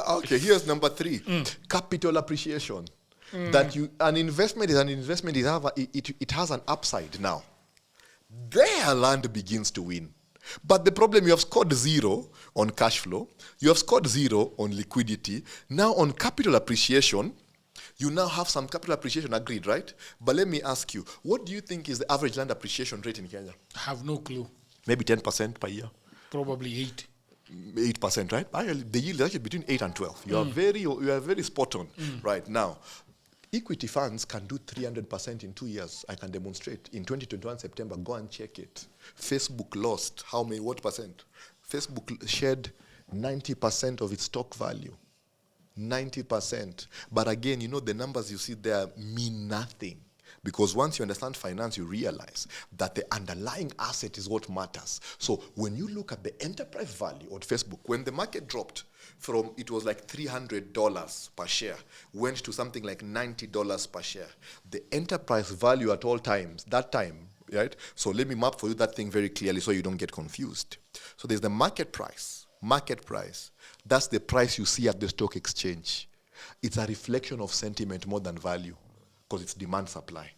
Okay, here's number 3. Capital appreciation. That an investment is an investment. It has an upside now. There land begins to win. But the problem, you have scored 0 on cash flow. You have scored 0 on liquidity. Now on capital appreciation, you now have some capital appreciation, agreed, right? But let me ask you, what do you think is the average land appreciation rate in Kenya? I have no clue. Maybe 10% per year. Probably 8. 8%, right? The yield is actually between 8 and 12. You are very spot on right now. Equity funds can do 300% in 2 years. I can demonstrate. In 2021 September, go and check it. Facebook lost what percent? Facebook shed 90% of its stock value. 90%. But again, the numbers you see there mean nothing. Because once you understand finance, you realize that the underlying asset is what matters. So when you look at the enterprise value of Facebook, when the market dropped from, it was like $300 per share, went to something like $90 per share. The enterprise value at all times, that time, right? So let me map for you that thing very clearly so you don't get confused. So there's the market price. Market price. That's the price you see at the stock exchange. It's a reflection of sentiment more than value, because it's demand supply.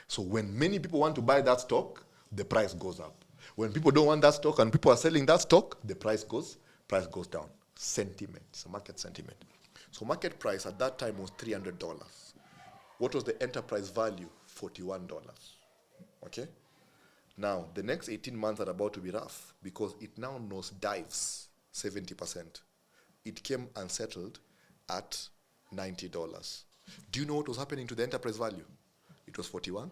So when many people want to buy that stock, the price goes up. When people don't want that stock and people are selling that stock, the price goes down. Sentiment, it's a market sentiment. So market price at that time was $300. What was the enterprise value? $41. Okay? Now, the next 18 months are about to be rough because it now nosedives 70%. It came and settled at $90. Do you know what was happening to the enterprise value? It was 41,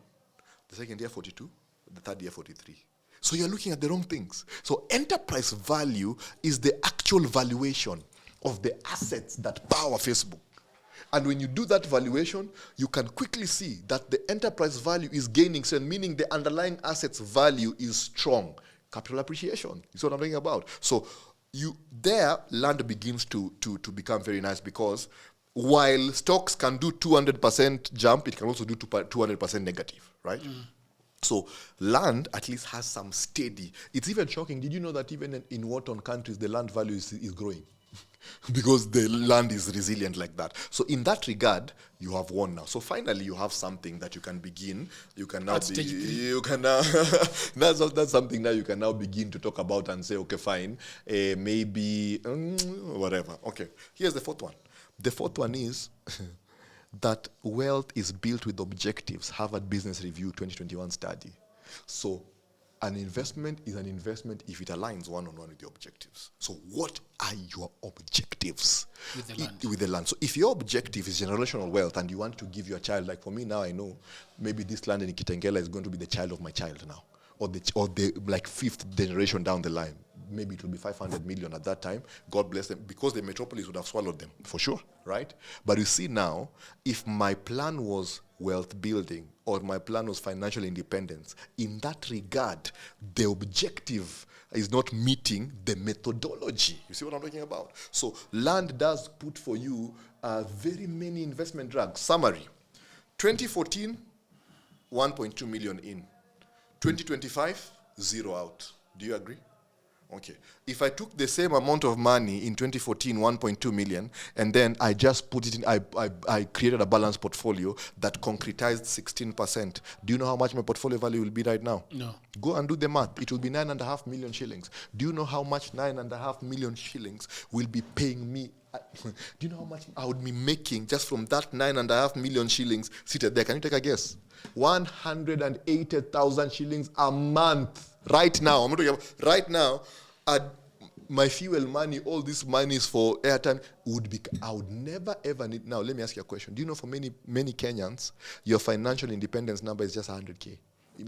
the second year 42, the third year 43. So you're looking at the wrong things. So enterprise value is the actual valuation of the assets that power Facebook. And when you do that valuation, you can quickly see that the enterprise value is gaining, so meaning the underlying assets value is strong. Capital appreciation is what I'm talking about. So land begins to become very nice, because while stocks can do 200% jump, it can also do 200% negative, right? So land at least has some steady. It's even shocking. Did you know that even in war-torn countries, the land value is growing? Because the land is resilient like that. So in that regard, you have won now. So finally, you have something that you can begin. You can now that's something that you can now begin to talk about and say, okay, fine, maybe whatever. Okay, here's the fourth one. The fourth one is that wealth is built with objectives. Harvard Business Review 2021 study. So an investment is an investment if it aligns one-on-one with the objectives. So what are your objectives with the land? So if your objective is generational wealth and you want to give your child, like for me now, I know maybe this land in Kitengela is going to be the child of my child now, or the like 5th generation down the line. Maybe it will be 500 million at that time. God bless them, because the metropolis would have swallowed them, for sure, right? But you see now, if my plan was wealth building or my plan was financial independence, in that regard, the objective is not meeting the methodology. You see what I'm talking about? So land does put for you very many investment drugs. Summary, 2014, 1.2 million in. 2025, 0 out. Do you agree? Okay. If I took the same amount of money in 2014, 1.2 million, and then I just put it in, I created a balanced portfolio that concretized 16%. Do you know how much my portfolio value will be right now? No. Go and do the math. It will be 9.5 million shillings. Do you know how much 9.5 million shillings will be paying me? Do you know how much I would be making just from that 9.5 million shillings seated there? Can you take a guess? 180,000 shillings a month. Right now, I'm not talking about right now. My fuel money, all this money is for airtime. I would never ever need. Now, let me ask you a question. Do you know for many Kenyans, your financial independence number is just 100K?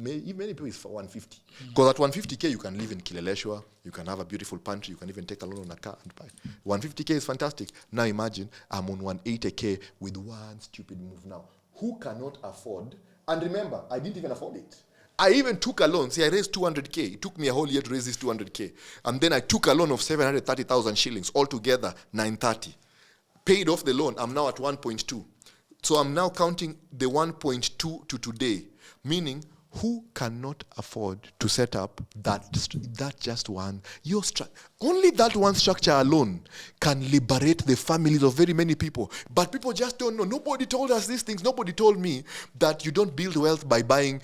Many people is for 150. Because at 150K, you can live in Kileleshwa, you can have a beautiful pantry, you can even take a loan on a car and buy. 150K is fantastic. Now imagine I'm on 180K with one stupid move now. Who cannot afford? And remember, I didn't even afford it. I even took a loan. See, I raised 200K. It took me a whole year to raise this 200K. And then I took a loan of 730,000 shillings. Altogether, 930. paid off the loan, I'm now at 1.2. So I'm now counting the 1.2 to today, meaning who cannot afford to set up that just one? Only that one structure alone can liberate the families of very many people. But people just don't know. Nobody told us these things. Nobody told me that you don't build wealth by buying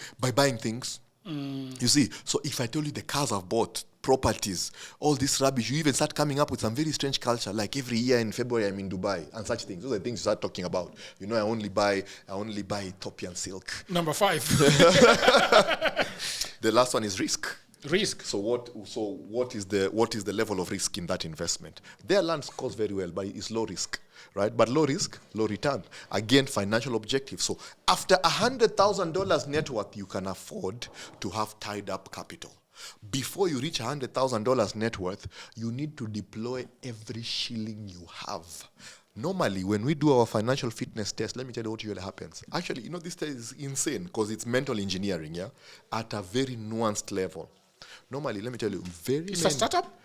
things. You see, so if I told you the cars I've bought, properties, all this rubbish, you even start coming up with some very strange culture. Like every year in February, I'm in Dubai and such things. Those are the things you start talking about. You know, I only buy Ethiopian silk. Number 5. The last one is risk. Risk. So what is the level of risk in that investment? Their land scores very well, but it's low risk, right? But low risk, low return. Again, financial objective. So after $100,000 net worth, you can afford to have tied up capital. Before you reach $100,000 net worth, you need to deploy every shilling you have. Normally, when we do our financial fitness test, let me tell you what usually happens. Actually, this test is insane because it's mental engineering, yeah, at a very nuanced level. Normally, let me tell you, It's a startup?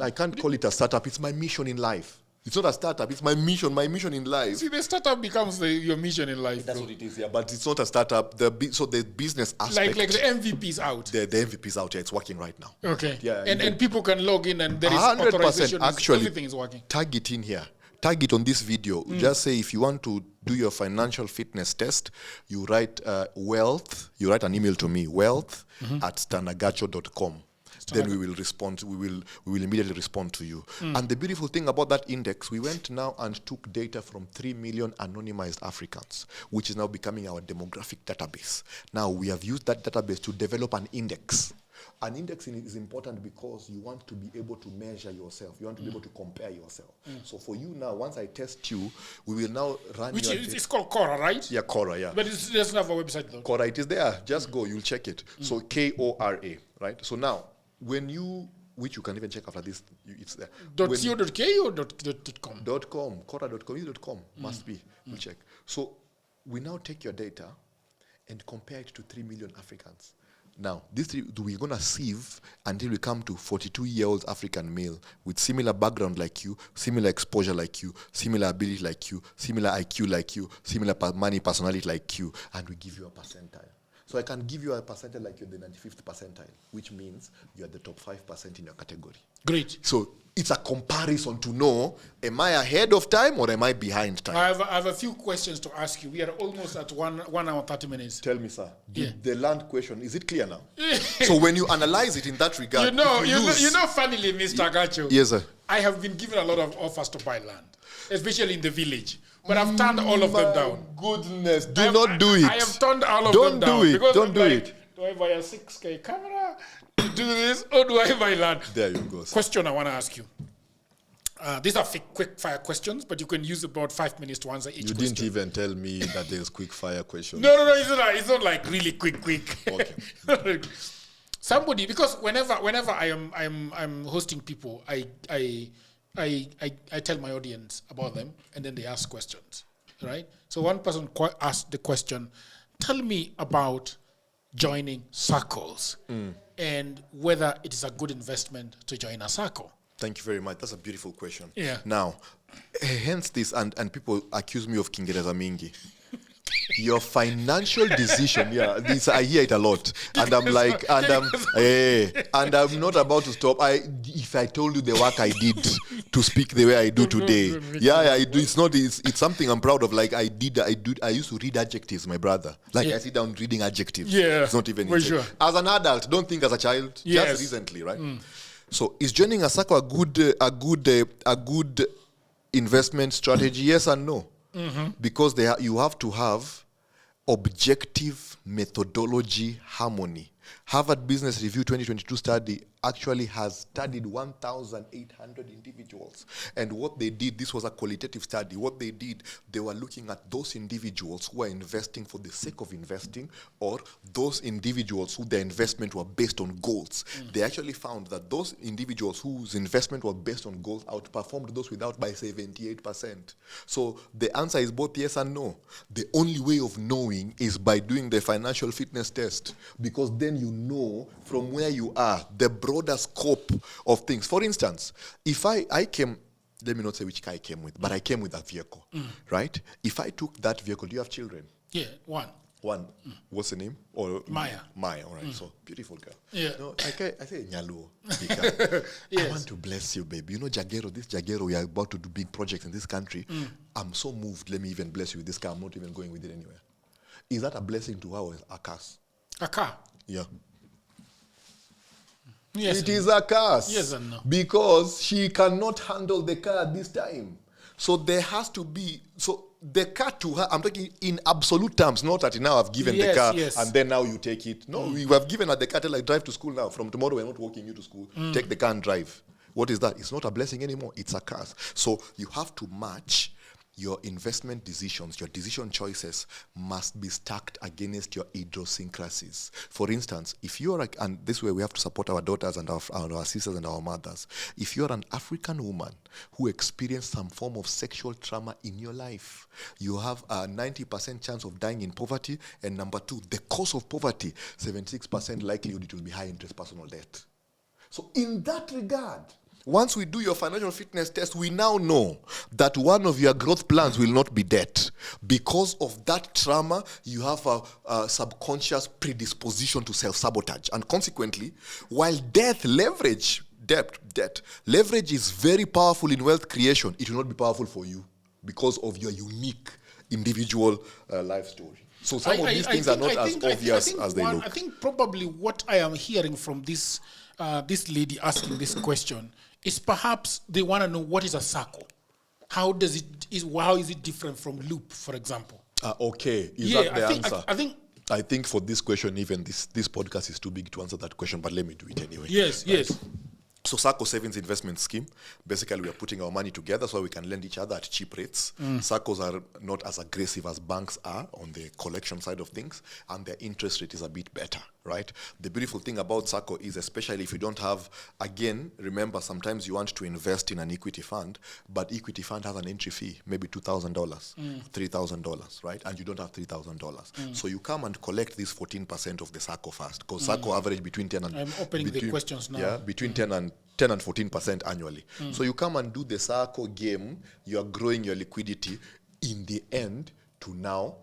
I can't call it a startup. It's my mission in life. It's not a startup. It's my mission in life. See, the startup becomes your mission in life. That's what it is, yeah. But it's not a startup. So the business aspect. Like the MVP's out. The MVP's out, yeah. It's working right now. Okay. Yeah. And people can log in and there is 100% authorization. Actually, everything is working. Tag it in here. Tag it on this video. Just say if you want to do your financial fitness test, you write wealth. You write an email to me, wealth@stanagacho.com. Then we will respond. We will immediately respond to you. And the beautiful thing about that index, we went now and took data from 3 million anonymized Africans, which is now becoming our demographic database. Now we have used that database to develop an index. An index is important because you want to be able to measure yourself. You want to be able to compare yourself. So for you now, once I test you, we will now run It's called Cora, right? Yeah, Cora, yeah. But it doesn't have a website though. Cora, it is there. Just go, you'll check it. So Kora, right? So now, which you can even check after this, it's there. .co.ke or .com? .com, Cora.com, .com, must be. You check. So we now take your data and compare it to 3 million Africans. Now, we're going to sieve until we come to 42-year-old African male with similar background like you, similar exposure like you, similar ability like you, similar IQ like you, similar money personality like you, and we give you a percentile. So I can give you a percentile like you're the 95th percentile, which means you're the top 5% in your category. Great. So it's a comparison to know, am I ahead of time or am I behind time? I have a few questions to ask you. We are almost at 1 hour, 30 minutes. Tell me, sir. The land question, is it clear now? So when you analyze it in that regard, funnily, Mr. Agacho, yes, sir. I have been given a lot of offers to buy land, especially in the village. But I've turned all of them down. Goodness, do not do it. I have turned all of them down. Don't do it. Do I buy a 6K camera to do this, or do I buy land? There you go, sir. Question I want to ask you. These are quick fire questions, but you can use about 5 minutes to answer each question. You didn't even tell me that there's quick fire questions. No, it's not like really quick. Okay. Somebody, because whenever I'm hosting people, I tell my audience about them, and then they ask questions, right? So one person asked the question, tell me about joining circles and whether it is a good investment to join a circle. Thank you very much. That's a beautiful question. Yeah. Now, hence this, and people accuse me of Kiingereza mingi. Your financial decision, this I hear it a lot, and I'm like, and I'm not about to stop. If I told you the work I did to speak the way I do today, it's something I'm proud of. Like I used to read adjectives, my brother. Like I sit down reading adjectives. Yeah, it's not even sure. As an adult. Don't think as a child. Yes. Just recently, right? So is joining a circle a good investment strategy? Yes and no. Because you have to have objective methodology harmony. Harvard Business Review 2022 study actually has studied 1,800 individuals. And what they did, this was a qualitative study. What they did, they were looking at those individuals who are investing for the sake of investing, or those individuals who their investment were based on goals. They actually found that those individuals whose investment was based on goals outperformed those without by 78%. So the answer is both yes and no. The only way of knowing is by doing the financial fitness test, because then you know from where you are the broader scope of things. For instance, if I came let me not say which car I came with, but I came with a vehicle, right? If I took that vehicle, do you have children? Yeah, one. One. What's the name? Or Maya. Maya, all right. So, beautiful girl. Yeah. No, I say Nyaluo. Yes. I want to bless you, baby. You know, this Jagero, we are about to do big projects in this country. I'm so moved. Let me even bless you with this car. I'm not even going with it anywhere. Is that a blessing to her or a curse? A car? Yeah. Yes. It is a curse. Yes and no. Because she cannot handle the car at this time. So there has to be, so the car to her, I'm talking in absolute terms, not that now I've given the car and then now you take it. No, we have given her the car, like drive to school now. From tomorrow, we're not walking you to school. Take the car and drive. What is that? It's not a blessing anymore. It's a curse. So you have to match your investment decisions, your decision choices must be stacked against your idiosyncrasies. For instance, if you're like, and this way we have to support our daughters and our sisters and our mothers. If you're an African woman who experienced some form of sexual trauma in your life, you have a 90% chance of dying in poverty. And number two, the cause of poverty, 76% likelihood it will be high interest personal debt. So in that regard, once we do your financial fitness test, we now know that one of your growth plans will not be debt. Because of that trauma, you have a subconscious predisposition to self-sabotage. And consequently, while debt leverage is very powerful in wealth creation, it will not be powerful for you because of your unique individual life story. So some of these things are not as obvious as they look. I think probably what I am hearing from this lady asking this question is perhaps they want to know what is a circle. How is it different from loop, for example? Okay. Is that the answer? I think for this question, even this podcast is too big to answer that question, but let me do it anyway. Yes, right? Yes. So SACCO Savings Investment Scheme, basically we are putting our money together so we can lend each other at cheap rates. SACCOs are not as aggressive as banks are on the collection side of things, and their interest rate is a bit better, right? The beautiful thing about SACCO is, especially if you don't have, again, remember sometimes you want to invest in an equity fund, but equity fund has an entry fee, maybe $2,000, $3,000, right? And you don't have $3,000. So you come and collect this 14% of the SACCO first, because SACCO average between 10 and... I'm opening the questions now. Yeah, between 10 and 14% annually. So you come and do the SACCO game, you are growing your liquidity in the end to now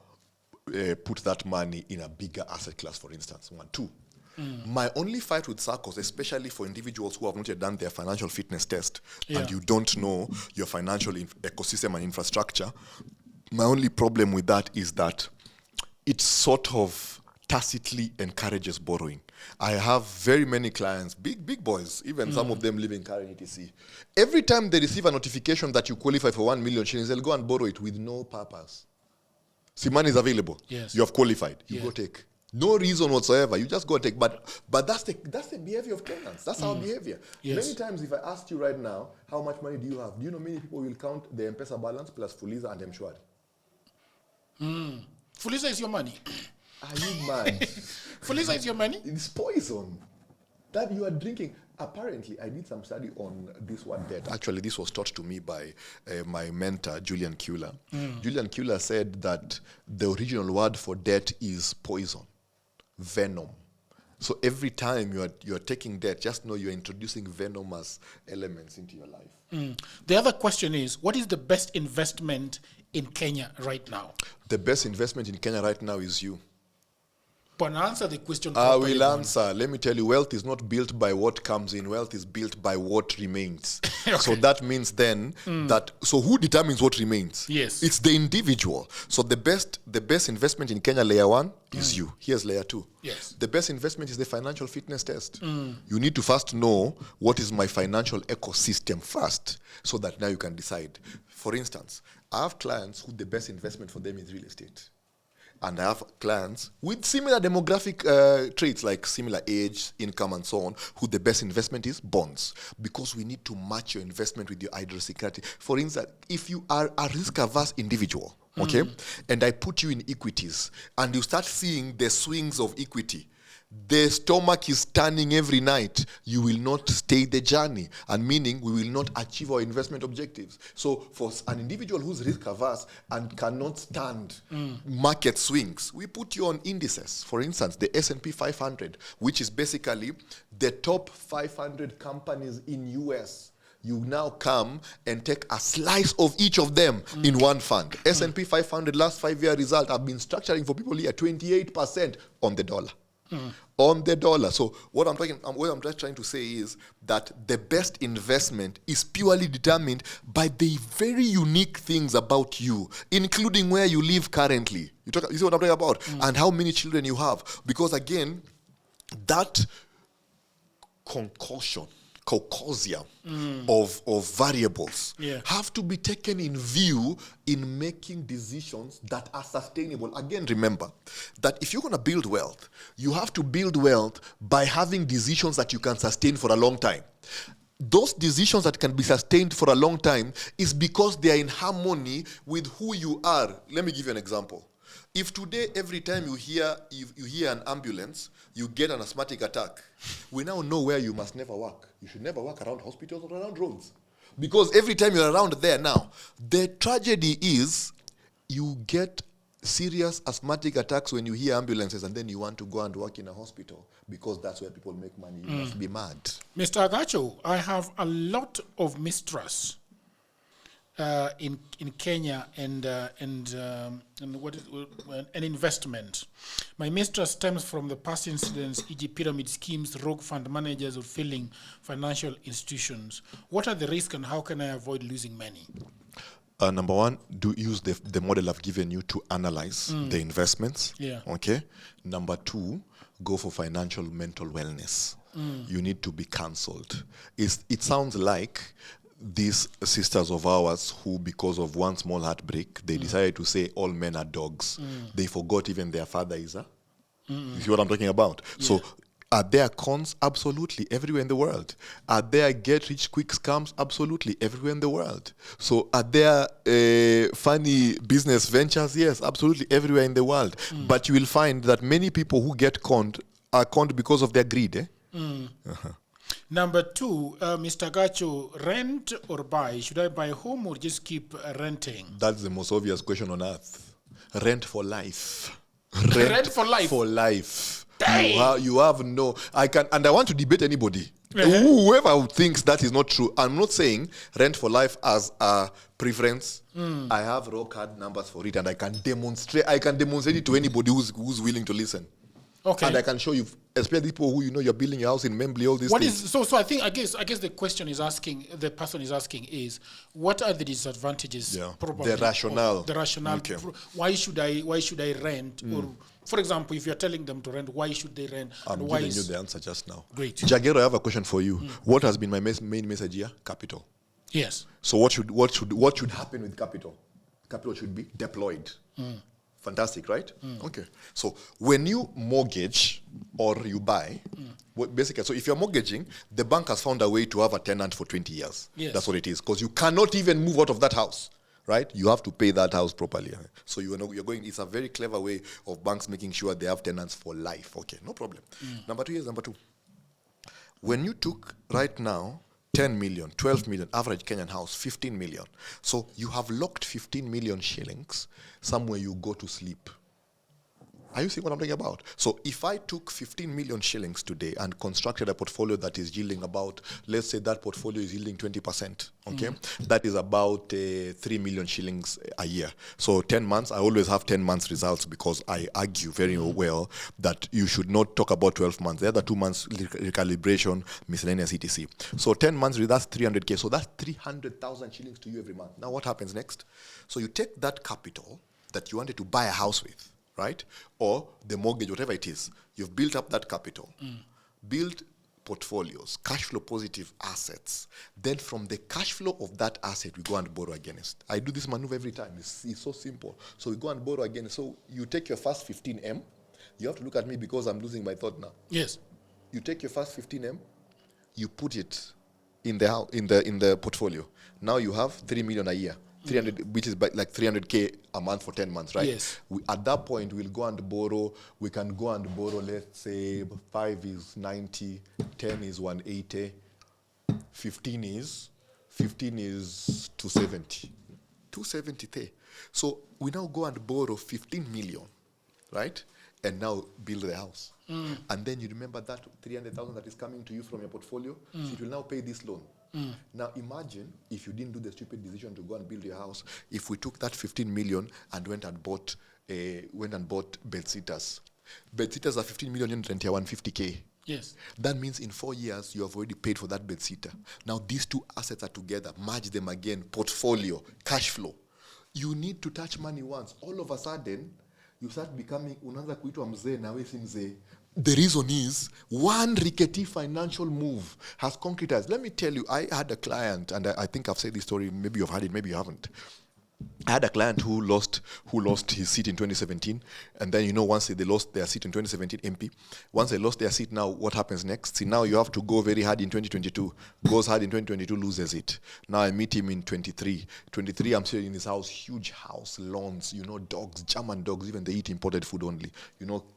put that money in a bigger asset class, for instance. 1, 2. My only fight with SACCOs, especially for individuals who have not yet done their financial fitness test and you don't know your financial ecosystem and infrastructure, my only problem with that is that it sort of tacitly encourages borrowing. I have very many clients, big boys, even some of them live in Karen ETC. Every time they receive a notification that you qualify for 1 million shillings, they'll go and borrow it with no purpose. See, money is available. Yes. You have qualified. You go take. No reason whatsoever. You just go take. But that's the behavior of tenants. That's our behavior. Yes. Many times, if I asked you right now, how much money do you have? Do you know many people will count the M-Pesa balance plus Fuliza and M-Shwari? Fuliza is your money. Are you mad? Fuliza is your money? It's poison that you are drinking. Apparently, I did some study on this word debt. Actually, this was taught to me by my mentor, Julian Kuehler. Julian Kuehler said that the original word for debt is poison, venom. So every time you're taking debt, just know you're introducing venomous elements into your life. The other question is, what is the best investment in Kenya right now? The best investment in Kenya right now is you. But answer the question. I will answer. Let me tell you, wealth is not built by what comes in. Wealth is built by what remains. Okay. So that means then so who determines what remains? Yes. It's the individual. So the best investment in Kenya, layer 1, is you. Here's layer 2. Yes. The best investment is the financial fitness test. You need to first know what is my financial ecosystem first, so that now you can decide. For instance, I have clients who the best investment for them is real estate. And I have clients with similar demographic traits, like similar age, income, and so on, who the best investment is bonds. Because we need to match your investment with your idiosyncrasy. For instance, if you are a risk-averse individual, okay, and I put you in equities, and you start seeing the swings of equity, the stomach is turning every night, you will not stay the journey, and meaning we will not achieve our investment objectives. So for an individual who's risk averse and cannot stand market swings, we put you on indices. For instance, the S&P 500, which is basically the top 500 companies in US you now come and take a slice of each of them in one fund. S&P 500 last 5-year result, I've been structuring for people here 28% on the dollar. On the dollar. So what I'm just trying to say is that the best investment is purely determined by the very unique things about you, including where you live currently. You see what I'm talking about? And how many children you have. Because again, that caucasium of variables have to be taken in view in making decisions that are sustainable. Again, remember that if you're going to build wealth, you have to build wealth by having decisions that you can sustain for a long time. Those decisions that can be sustained for a long time is because they are in harmony with who you are. Let me give you an example. If today, every time you hear an ambulance, you get an asthmatic attack, we now know where you must never work. You should never work around hospitals or around roads. Because every time you're around there now, the tragedy is you get serious asthmatic attacks when you hear ambulances and then you want to go and work in a hospital because that's where people make money. You must be mad. Mr. Agacho, I have a lot of mistrust in Kenya and investment. My mistrust stems from the past incidents, e.g. pyramid schemes, rogue fund managers, or failing financial institutions. What are the risks and how can I avoid losing money? Number one, do use the model I've given you to analyze the investments. Okay. Number two, go for financial mental wellness. You need to be counseled. It sounds like these sisters of ours who, because of one small heartbreak, they decided to say all men are dogs. They forgot even their father is a... You see what I'm talking about? Yeah. So are there cons? Absolutely, everywhere in the world. Are there get-rich-quick scams? Absolutely, everywhere in the world. So are there funny business ventures? Yes, absolutely, everywhere in the world. But you will find that many people who get conned are conned because of their greed. Number two, Mr. Agacho, rent or buy? Should I buy a home or just keep renting? That's the most obvious question on earth. Rent for life. Rent for life? For life. You have no... I want to debate anybody. Whoever thinks that is not true. I'm not saying rent for life as a preference. I have rock hard numbers for it and I can demonstrate it to anybody who's willing to listen. Okay. And I can show you, especially people who you're building your house in Membley, all these things. So I guess the question is asking, the person is asking is, what are the disadvantages? Probably, the rationale. The rationale. Okay. Why should I rent? Or, for example, if you're telling them to rent, why should they rent? I'm giving you the answer just now. Great. Jagero, I have a question for you. What has been my main message here? Capital. Yes. So what should happen with capital? Capital should be deployed. Fantastic, right? Okay. So when you mortgage or you buy, basically, so if you're mortgaging, the bank has found a way to have a tenant for 20 years. Yes. That's what it is. Because you cannot even move out of that house, right? You have to pay that house properly. So you're going, it's a very clever way of banks making sure they have tenants for life. Okay, no problem. Number two. When you took right now 10 million, 12 million, average Kenyan house, 15 million. So you have locked 15 million shillings somewhere you go to sleep. Are you seeing what I'm talking about? So if I took 15 million shillings today and constructed a portfolio that is yielding about, let's say that portfolio is yielding 20%, okay? That is about 3 million shillings a year. So 10 months, I always have 10 months results because I argue very well that you should not talk about 12 months. The other 2 months, recalibration, miscellaneous, etc. So 10 months, that's 300K. So that's 300,000 shillings to you every month. Now what happens next? So you take that capital that you wanted to buy a house with, right? Or the mortgage, whatever it is. You've built up that capital. Build portfolios, cash flow positive assets. Then from the cash flow of that asset, we go and borrow against. I do this maneuver every time. It's so simple. So we go and borrow again. So you take your first 15M. You have to look at me because I'm losing my thought now. Yes. You take your first 15M. You put it in the portfolio. Now you have 3 million a year. 300, which is like 300K a month for 10 months, right? Yes. At that point, we'll go and borrow. We can go and borrow, let's say, 5 is 90, 10 is 180, 15 is 270. 270K. So we now go and borrow 15 million, right? And now build the house. And then you remember that 300,000 that is coming to you from your portfolio, so it will now pay this loan. Now imagine if you didn't do the stupid decision to go and build your house. If we took that 15 million and went and bought bed sitters. Bed sitters are 15 million in rent, 150K. Yes. That means in 4 years, you have already paid for that bed sitter. Now these two assets are together. Merge them again. Portfolio, cash flow. You need to touch money once. All of a sudden, you start becoming unaanza kuitwa mzee na wewe si mzee. The reason is one rickety financial move has concretized. Let me tell you, I had a client, and I think I've said this story. Maybe you've heard it, maybe you haven't. I had a client who lost his seat in 2017, and then once they lost their seat in 2017 MP, once they lost their seat, now what happens next? See, now you have to go very hard in 2022. Goes hard in 2022, loses it. Now I meet him in 23. 23, I'm sitting in his house, huge house, lawns, dogs, German dogs, even they eat imported food only.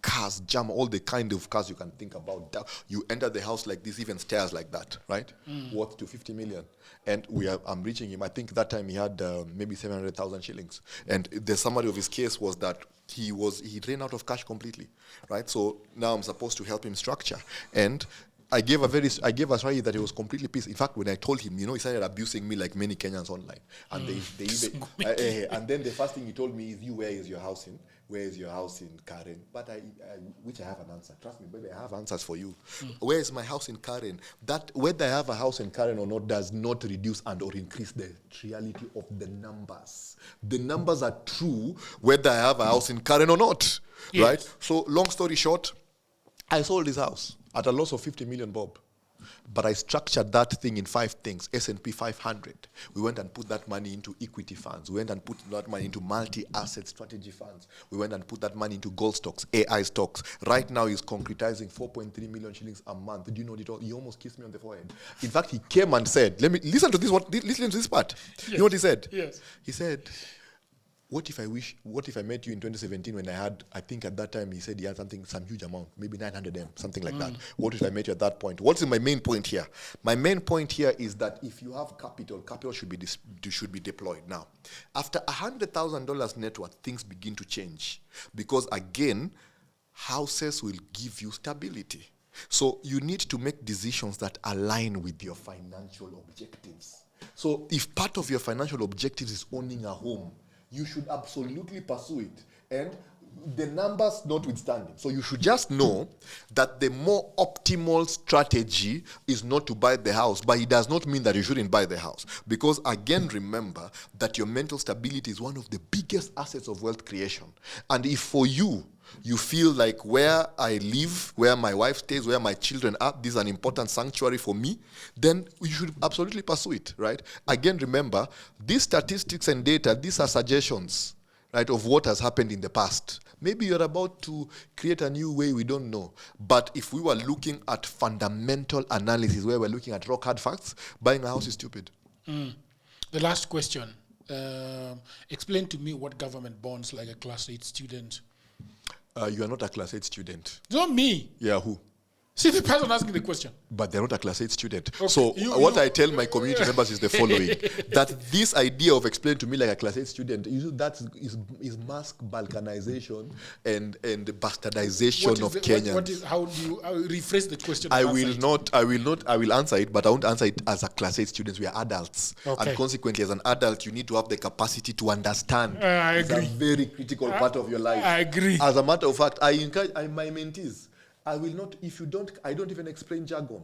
Cars, German, all the kind of cars you can think about. You enter the house like this, even stairs like that, right? Worth to 50 million. And I'm reaching him. I think that time he had maybe 700,000 shillings. And the summary of his case was that he ran out of cash completely, right? So now I'm supposed to help him structure. And I gave a story that he was completely pissed. In fact, when I told him, he started abusing me like many Kenyans online. And and then the first thing he told me is, where is your house in? Where is your house in Karen? But which I have an answer. Trust me, baby, I have answers for you. Where is my house in Karen? That whether I have a house in Karen or not does not reduce and or increase the reality of the numbers. The numbers are true whether I have a house in Karen or not, right? So long story short, I sold his house at a loss of 50 million, Bob. But I structured that thing in 5 things, S&P 500. We went and put that money into equity funds. We went and put that money into multi-asset strategy funds. We went and put that money into gold stocks, AI stocks. Right now, he's concretizing 4.3 million shillings a month. Do you know it all? He almost kissed me on the forehead. In fact, he came and said, listen to this part. Yes. You know what he said? Yes. He said, what if I met you in 2017 when I think at that time he said he had some huge amount, maybe 900M, something like that. What if I met you at that point? What's my main point here? My main point here is that if you have capital should be deployed. Now, after $100,000 net worth, things begin to change. Because again, houses will give you stability. So you need to make decisions that align with your financial objectives. So if part of your financial objectives is owning a home, you should absolutely pursue it. And the numbers notwithstanding. So you should just know that the more optimal strategy is not to buy the house, but it does not mean that you shouldn't buy the house. Because again, remember that your mental stability is one of the biggest assets of wealth creation. And if for you feel like where I live, where my wife stays, where my children are, this is an important sanctuary for me, then you should absolutely pursue it, right? Again, remember, these statistics and data, these are suggestions, right, of what has happened in the past. Maybe you're about to create a new way, we don't know. But if we were looking at fundamental analysis, where we're looking at rock hard facts, buying a house is stupid. The last question. Explain to me what government bonds like a class 8 student. You are not a class 8 student. Not me. Yeah, who? See the person asking the question. But they're not a class 8 student. Okay. So what I tell my community members is the following. That this idea of explain to me like a class 8 student, that is mask balkanization and bastardization of Kenyans. How do you rephrase the question? I will answer it, but I won't answer it as a class 8 student. We are adults. Okay. And consequently, as an adult, you need to have the capacity to understand. I agree. It's a very critical part of your life. I agree. As a matter of fact, I encourage my mentees, I will not, I don't even explain jargon.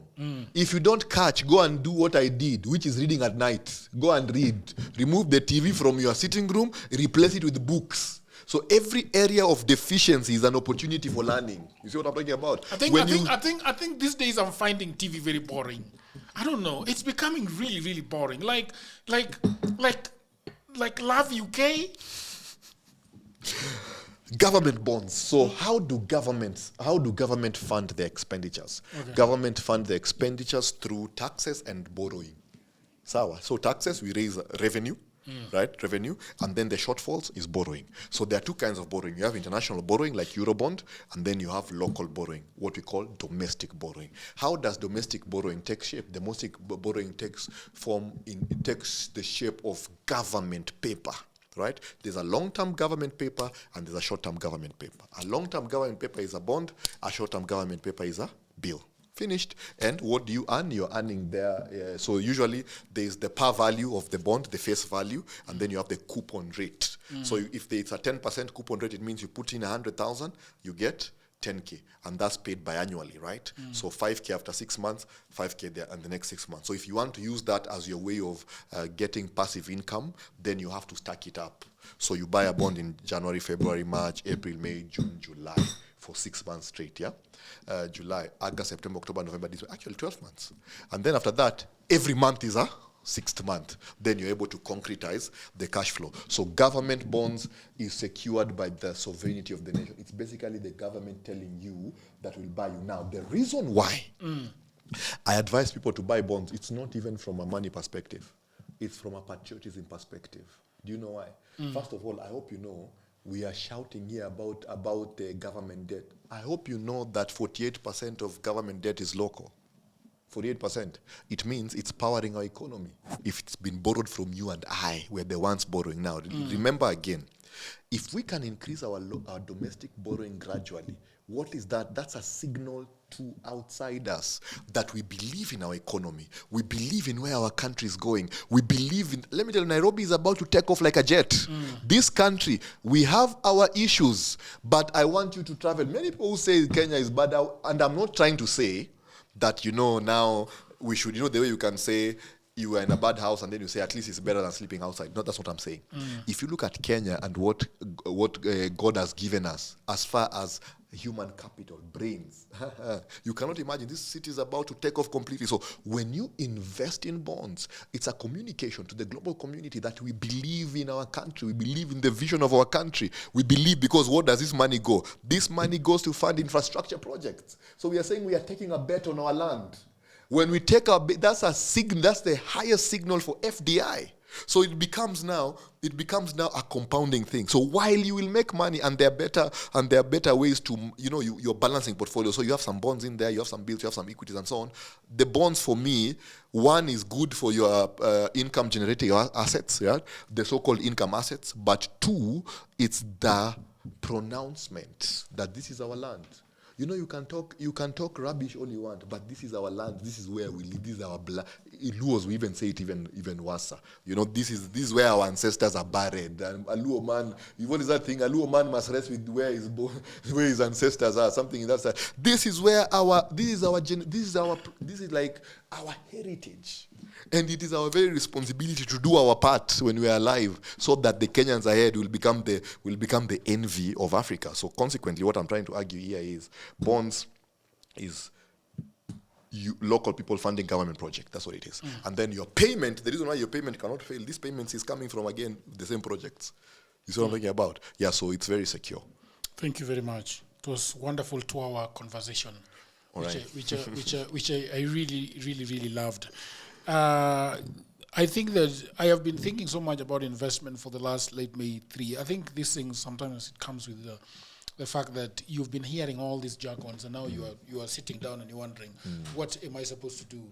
If you don't catch, go and do what I did, which is reading at night. Go and read. Remove the TV from your sitting room, replace it with books. So every area of deficiency is an opportunity for learning. You see what I'm talking about? I think these days I'm finding TV very boring. I don't know. It's becoming really, really boring. Like Love UK. Government bonds. So how do government fund their expenditures? Okay. Government fund their expenditures through taxes and borrowing. So taxes, we raise revenue, right? Revenue, and then the shortfalls is borrowing. So there are two kinds of borrowing. You have international borrowing like Eurobond, and then you have local borrowing, what we call domestic borrowing. How does domestic borrowing take shape? Domestic borrowing takes the shape of government paper. Right? There's a long-term government paper and there's a short-term government paper. A long-term government paper is a bond, a short-term government paper is a bill. Finished. And what do you earn? You're earning there. So usually there's the par value of the bond, the face value, and then you have the coupon rate. So if it's a 10% coupon rate, it means you put in 100,000, you get 10K, and that's paid biannually, right? So 5K after 6 months, 5K there, and the next 6 months. So if you want to use that as your way of getting passive income, then you have to stack it up. So you buy a bond in January, February, March, April, May, June, July for 6 months straight, yeah? July, August, September, October, November, December, actually 12 months. And then after that, every month is a 6th month. Then you're able to concretize the cash flow. So government bonds is secured by the sovereignty of the nation. It's basically the government telling you that will buy you. Now, the reason why I advise people to buy bonds, it's not even from a money perspective. It's from a patriotism perspective. Do you know why? First of all, I hope you know, we are shouting here about the government debt. I hope you know that 48% of government debt is local. 48%. It means it's powering our economy. If it's been borrowed from you and I, we're the ones borrowing now. Remember again, if we can increase our domestic borrowing gradually, what is that? That's a signal to outsiders that we believe in our economy. We believe in where our country is going. We believe in, let me tell you, Nairobi is about to take off like a jet. This country, we have our issues, but I want you to travel. Many people who say Kenya is bad, and I'm not trying to say that, now we should, the way you can say you are in a bad house and then you say at least it's better than sleeping outside. No, that's what I'm saying. If you look at Kenya and what God has given us as far as human capital, brains, you cannot imagine. This city is about to take off completely. So when you invest in bonds, it's a communication to the global community that we believe in our country. We believe in the vision of our country. We believe, because where does this money go? This money goes to fund infrastructure projects. So we are saying we are taking a bet on our land. When we take our bet, that's the highest signal for FDI. So it becomes now a compounding thing. So while you will make money, and there are better ways to, you're balancing portfolio. So you have some bonds in there, you have some bills, you have some equities and so on. The bonds, for me, one is good for your income generating assets, yeah? The so-called income assets. But two, it's the pronouncement that this is our land. You can talk rubbish all you want, but this is our land. This is where we live. This is our blood. In Luos, we even say it even worse. This is where our ancestors are buried. And a Luo man, what is that thing? A Luo man must rest with where his ancestors are. Something in that side. This is like our heritage. And it is our very responsibility to do our part when we are alive, so that the Kenyans ahead will become the envy of Africa. So consequently, what I'm trying to argue here is bonds is local people funding government project. That's what it is. And then your payment, the reason why your payment cannot fail, these payments is coming from, again, the same projects. You see what I'm talking about? Yeah, so it's very secure. Thank you very much. It was wonderful 2-hour conversation, which I really, really, really loved. I think that I have been thinking so much about investment for the last May 3. I think these things, sometimes it comes with the fact that you've been hearing all these jargons, and now you are sitting down and you're wondering, what am I supposed to do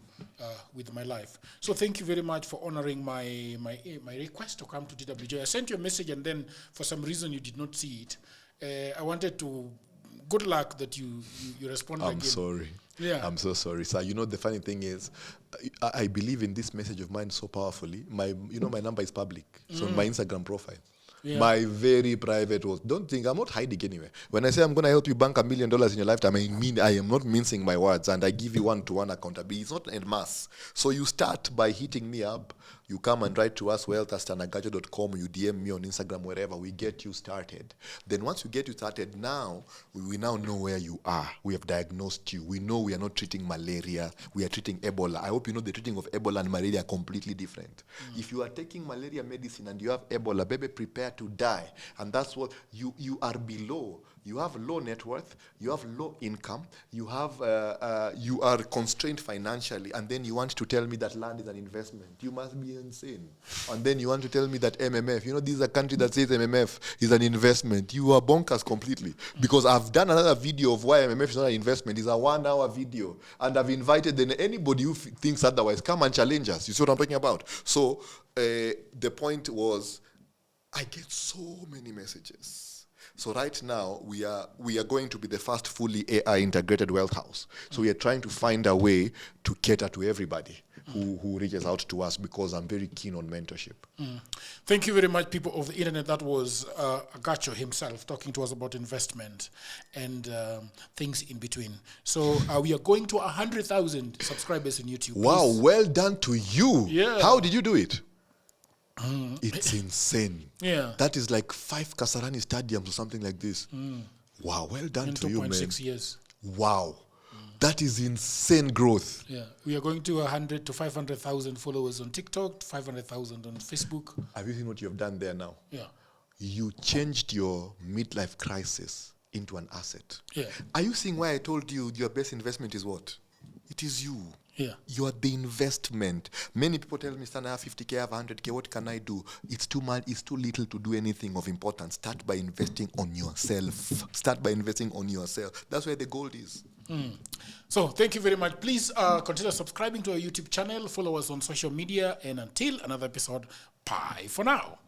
with my life? So thank you very much for honoring my request to come to DWJ. I sent you a message, and then for some reason you did not see it. I wanted to. Good luck that you responded again. I'm sorry. Yeah. I'm so sorry, sir. The funny thing is, I believe in this message of mine so powerfully. My number is public. So my Instagram profile. Yeah. My very private was. Don't think I'm not hiding anywhere. When I say I'm going to help you bank $1 million in your lifetime, I am not mincing my words, and I give you one-to-one accountability. It's not en masse. So you start by hitting me up. You come and write to us, wealth@agacho.com. You DM me on Instagram, wherever. We get you started. Then once we get you started, now we now know where you are. We have diagnosed you. We know we are not treating malaria. We are treating Ebola. I hope you know the treating of Ebola and malaria are completely different. If you are taking malaria medicine and you have Ebola, baby, prepare to die. And that's what you are below. You have low net worth, you have low income, you are constrained financially, and then you want to tell me that land is an investment. You must be insane. And then you want to tell me that MMF, this is a country that says MMF is an investment. You are bonkers completely. Because I've done another video of why MMF is not an investment. It's a 1-hour video. And I've invited anybody who thinks otherwise, come and challenge us. You see what I'm talking about? So the point was, I get so many messages. So right now we are going to be the first fully AI integrated wealth house. So we are trying to find a way to cater to everybody who reaches out to us, because I'm very keen on mentorship. Thank you very much, people of the internet. That was Agacho himself talking to us about investment and things in between. So we are going to 100,000 subscribers on YouTube. Wow, Please. well done to you. Yeah. How did you do it? It's insane. Yeah. That is like 5 Kasarani stadiums or something like this. Wow, well done In to you, man. 2.6 years. Wow. That is insane growth. Yeah, we are going to 100 to 500,000 followers on TikTok, 500,000 on Facebook. Have you seen what you have done there now? Yeah. You changed your midlife crisis into an asset. Yeah. Are you seeing why I told you your best investment is what? It is you. Yeah. You are the investment. Many people tell me, Stan, I have 50K, I have 100K, what can I do? It's too much, it's too little to do anything of importance. Start by investing on yourself. Start by investing on yourself. That's where the gold is. So thank you very much. Please consider subscribing to our YouTube channel, follow us on social media, and until another episode, bye for now.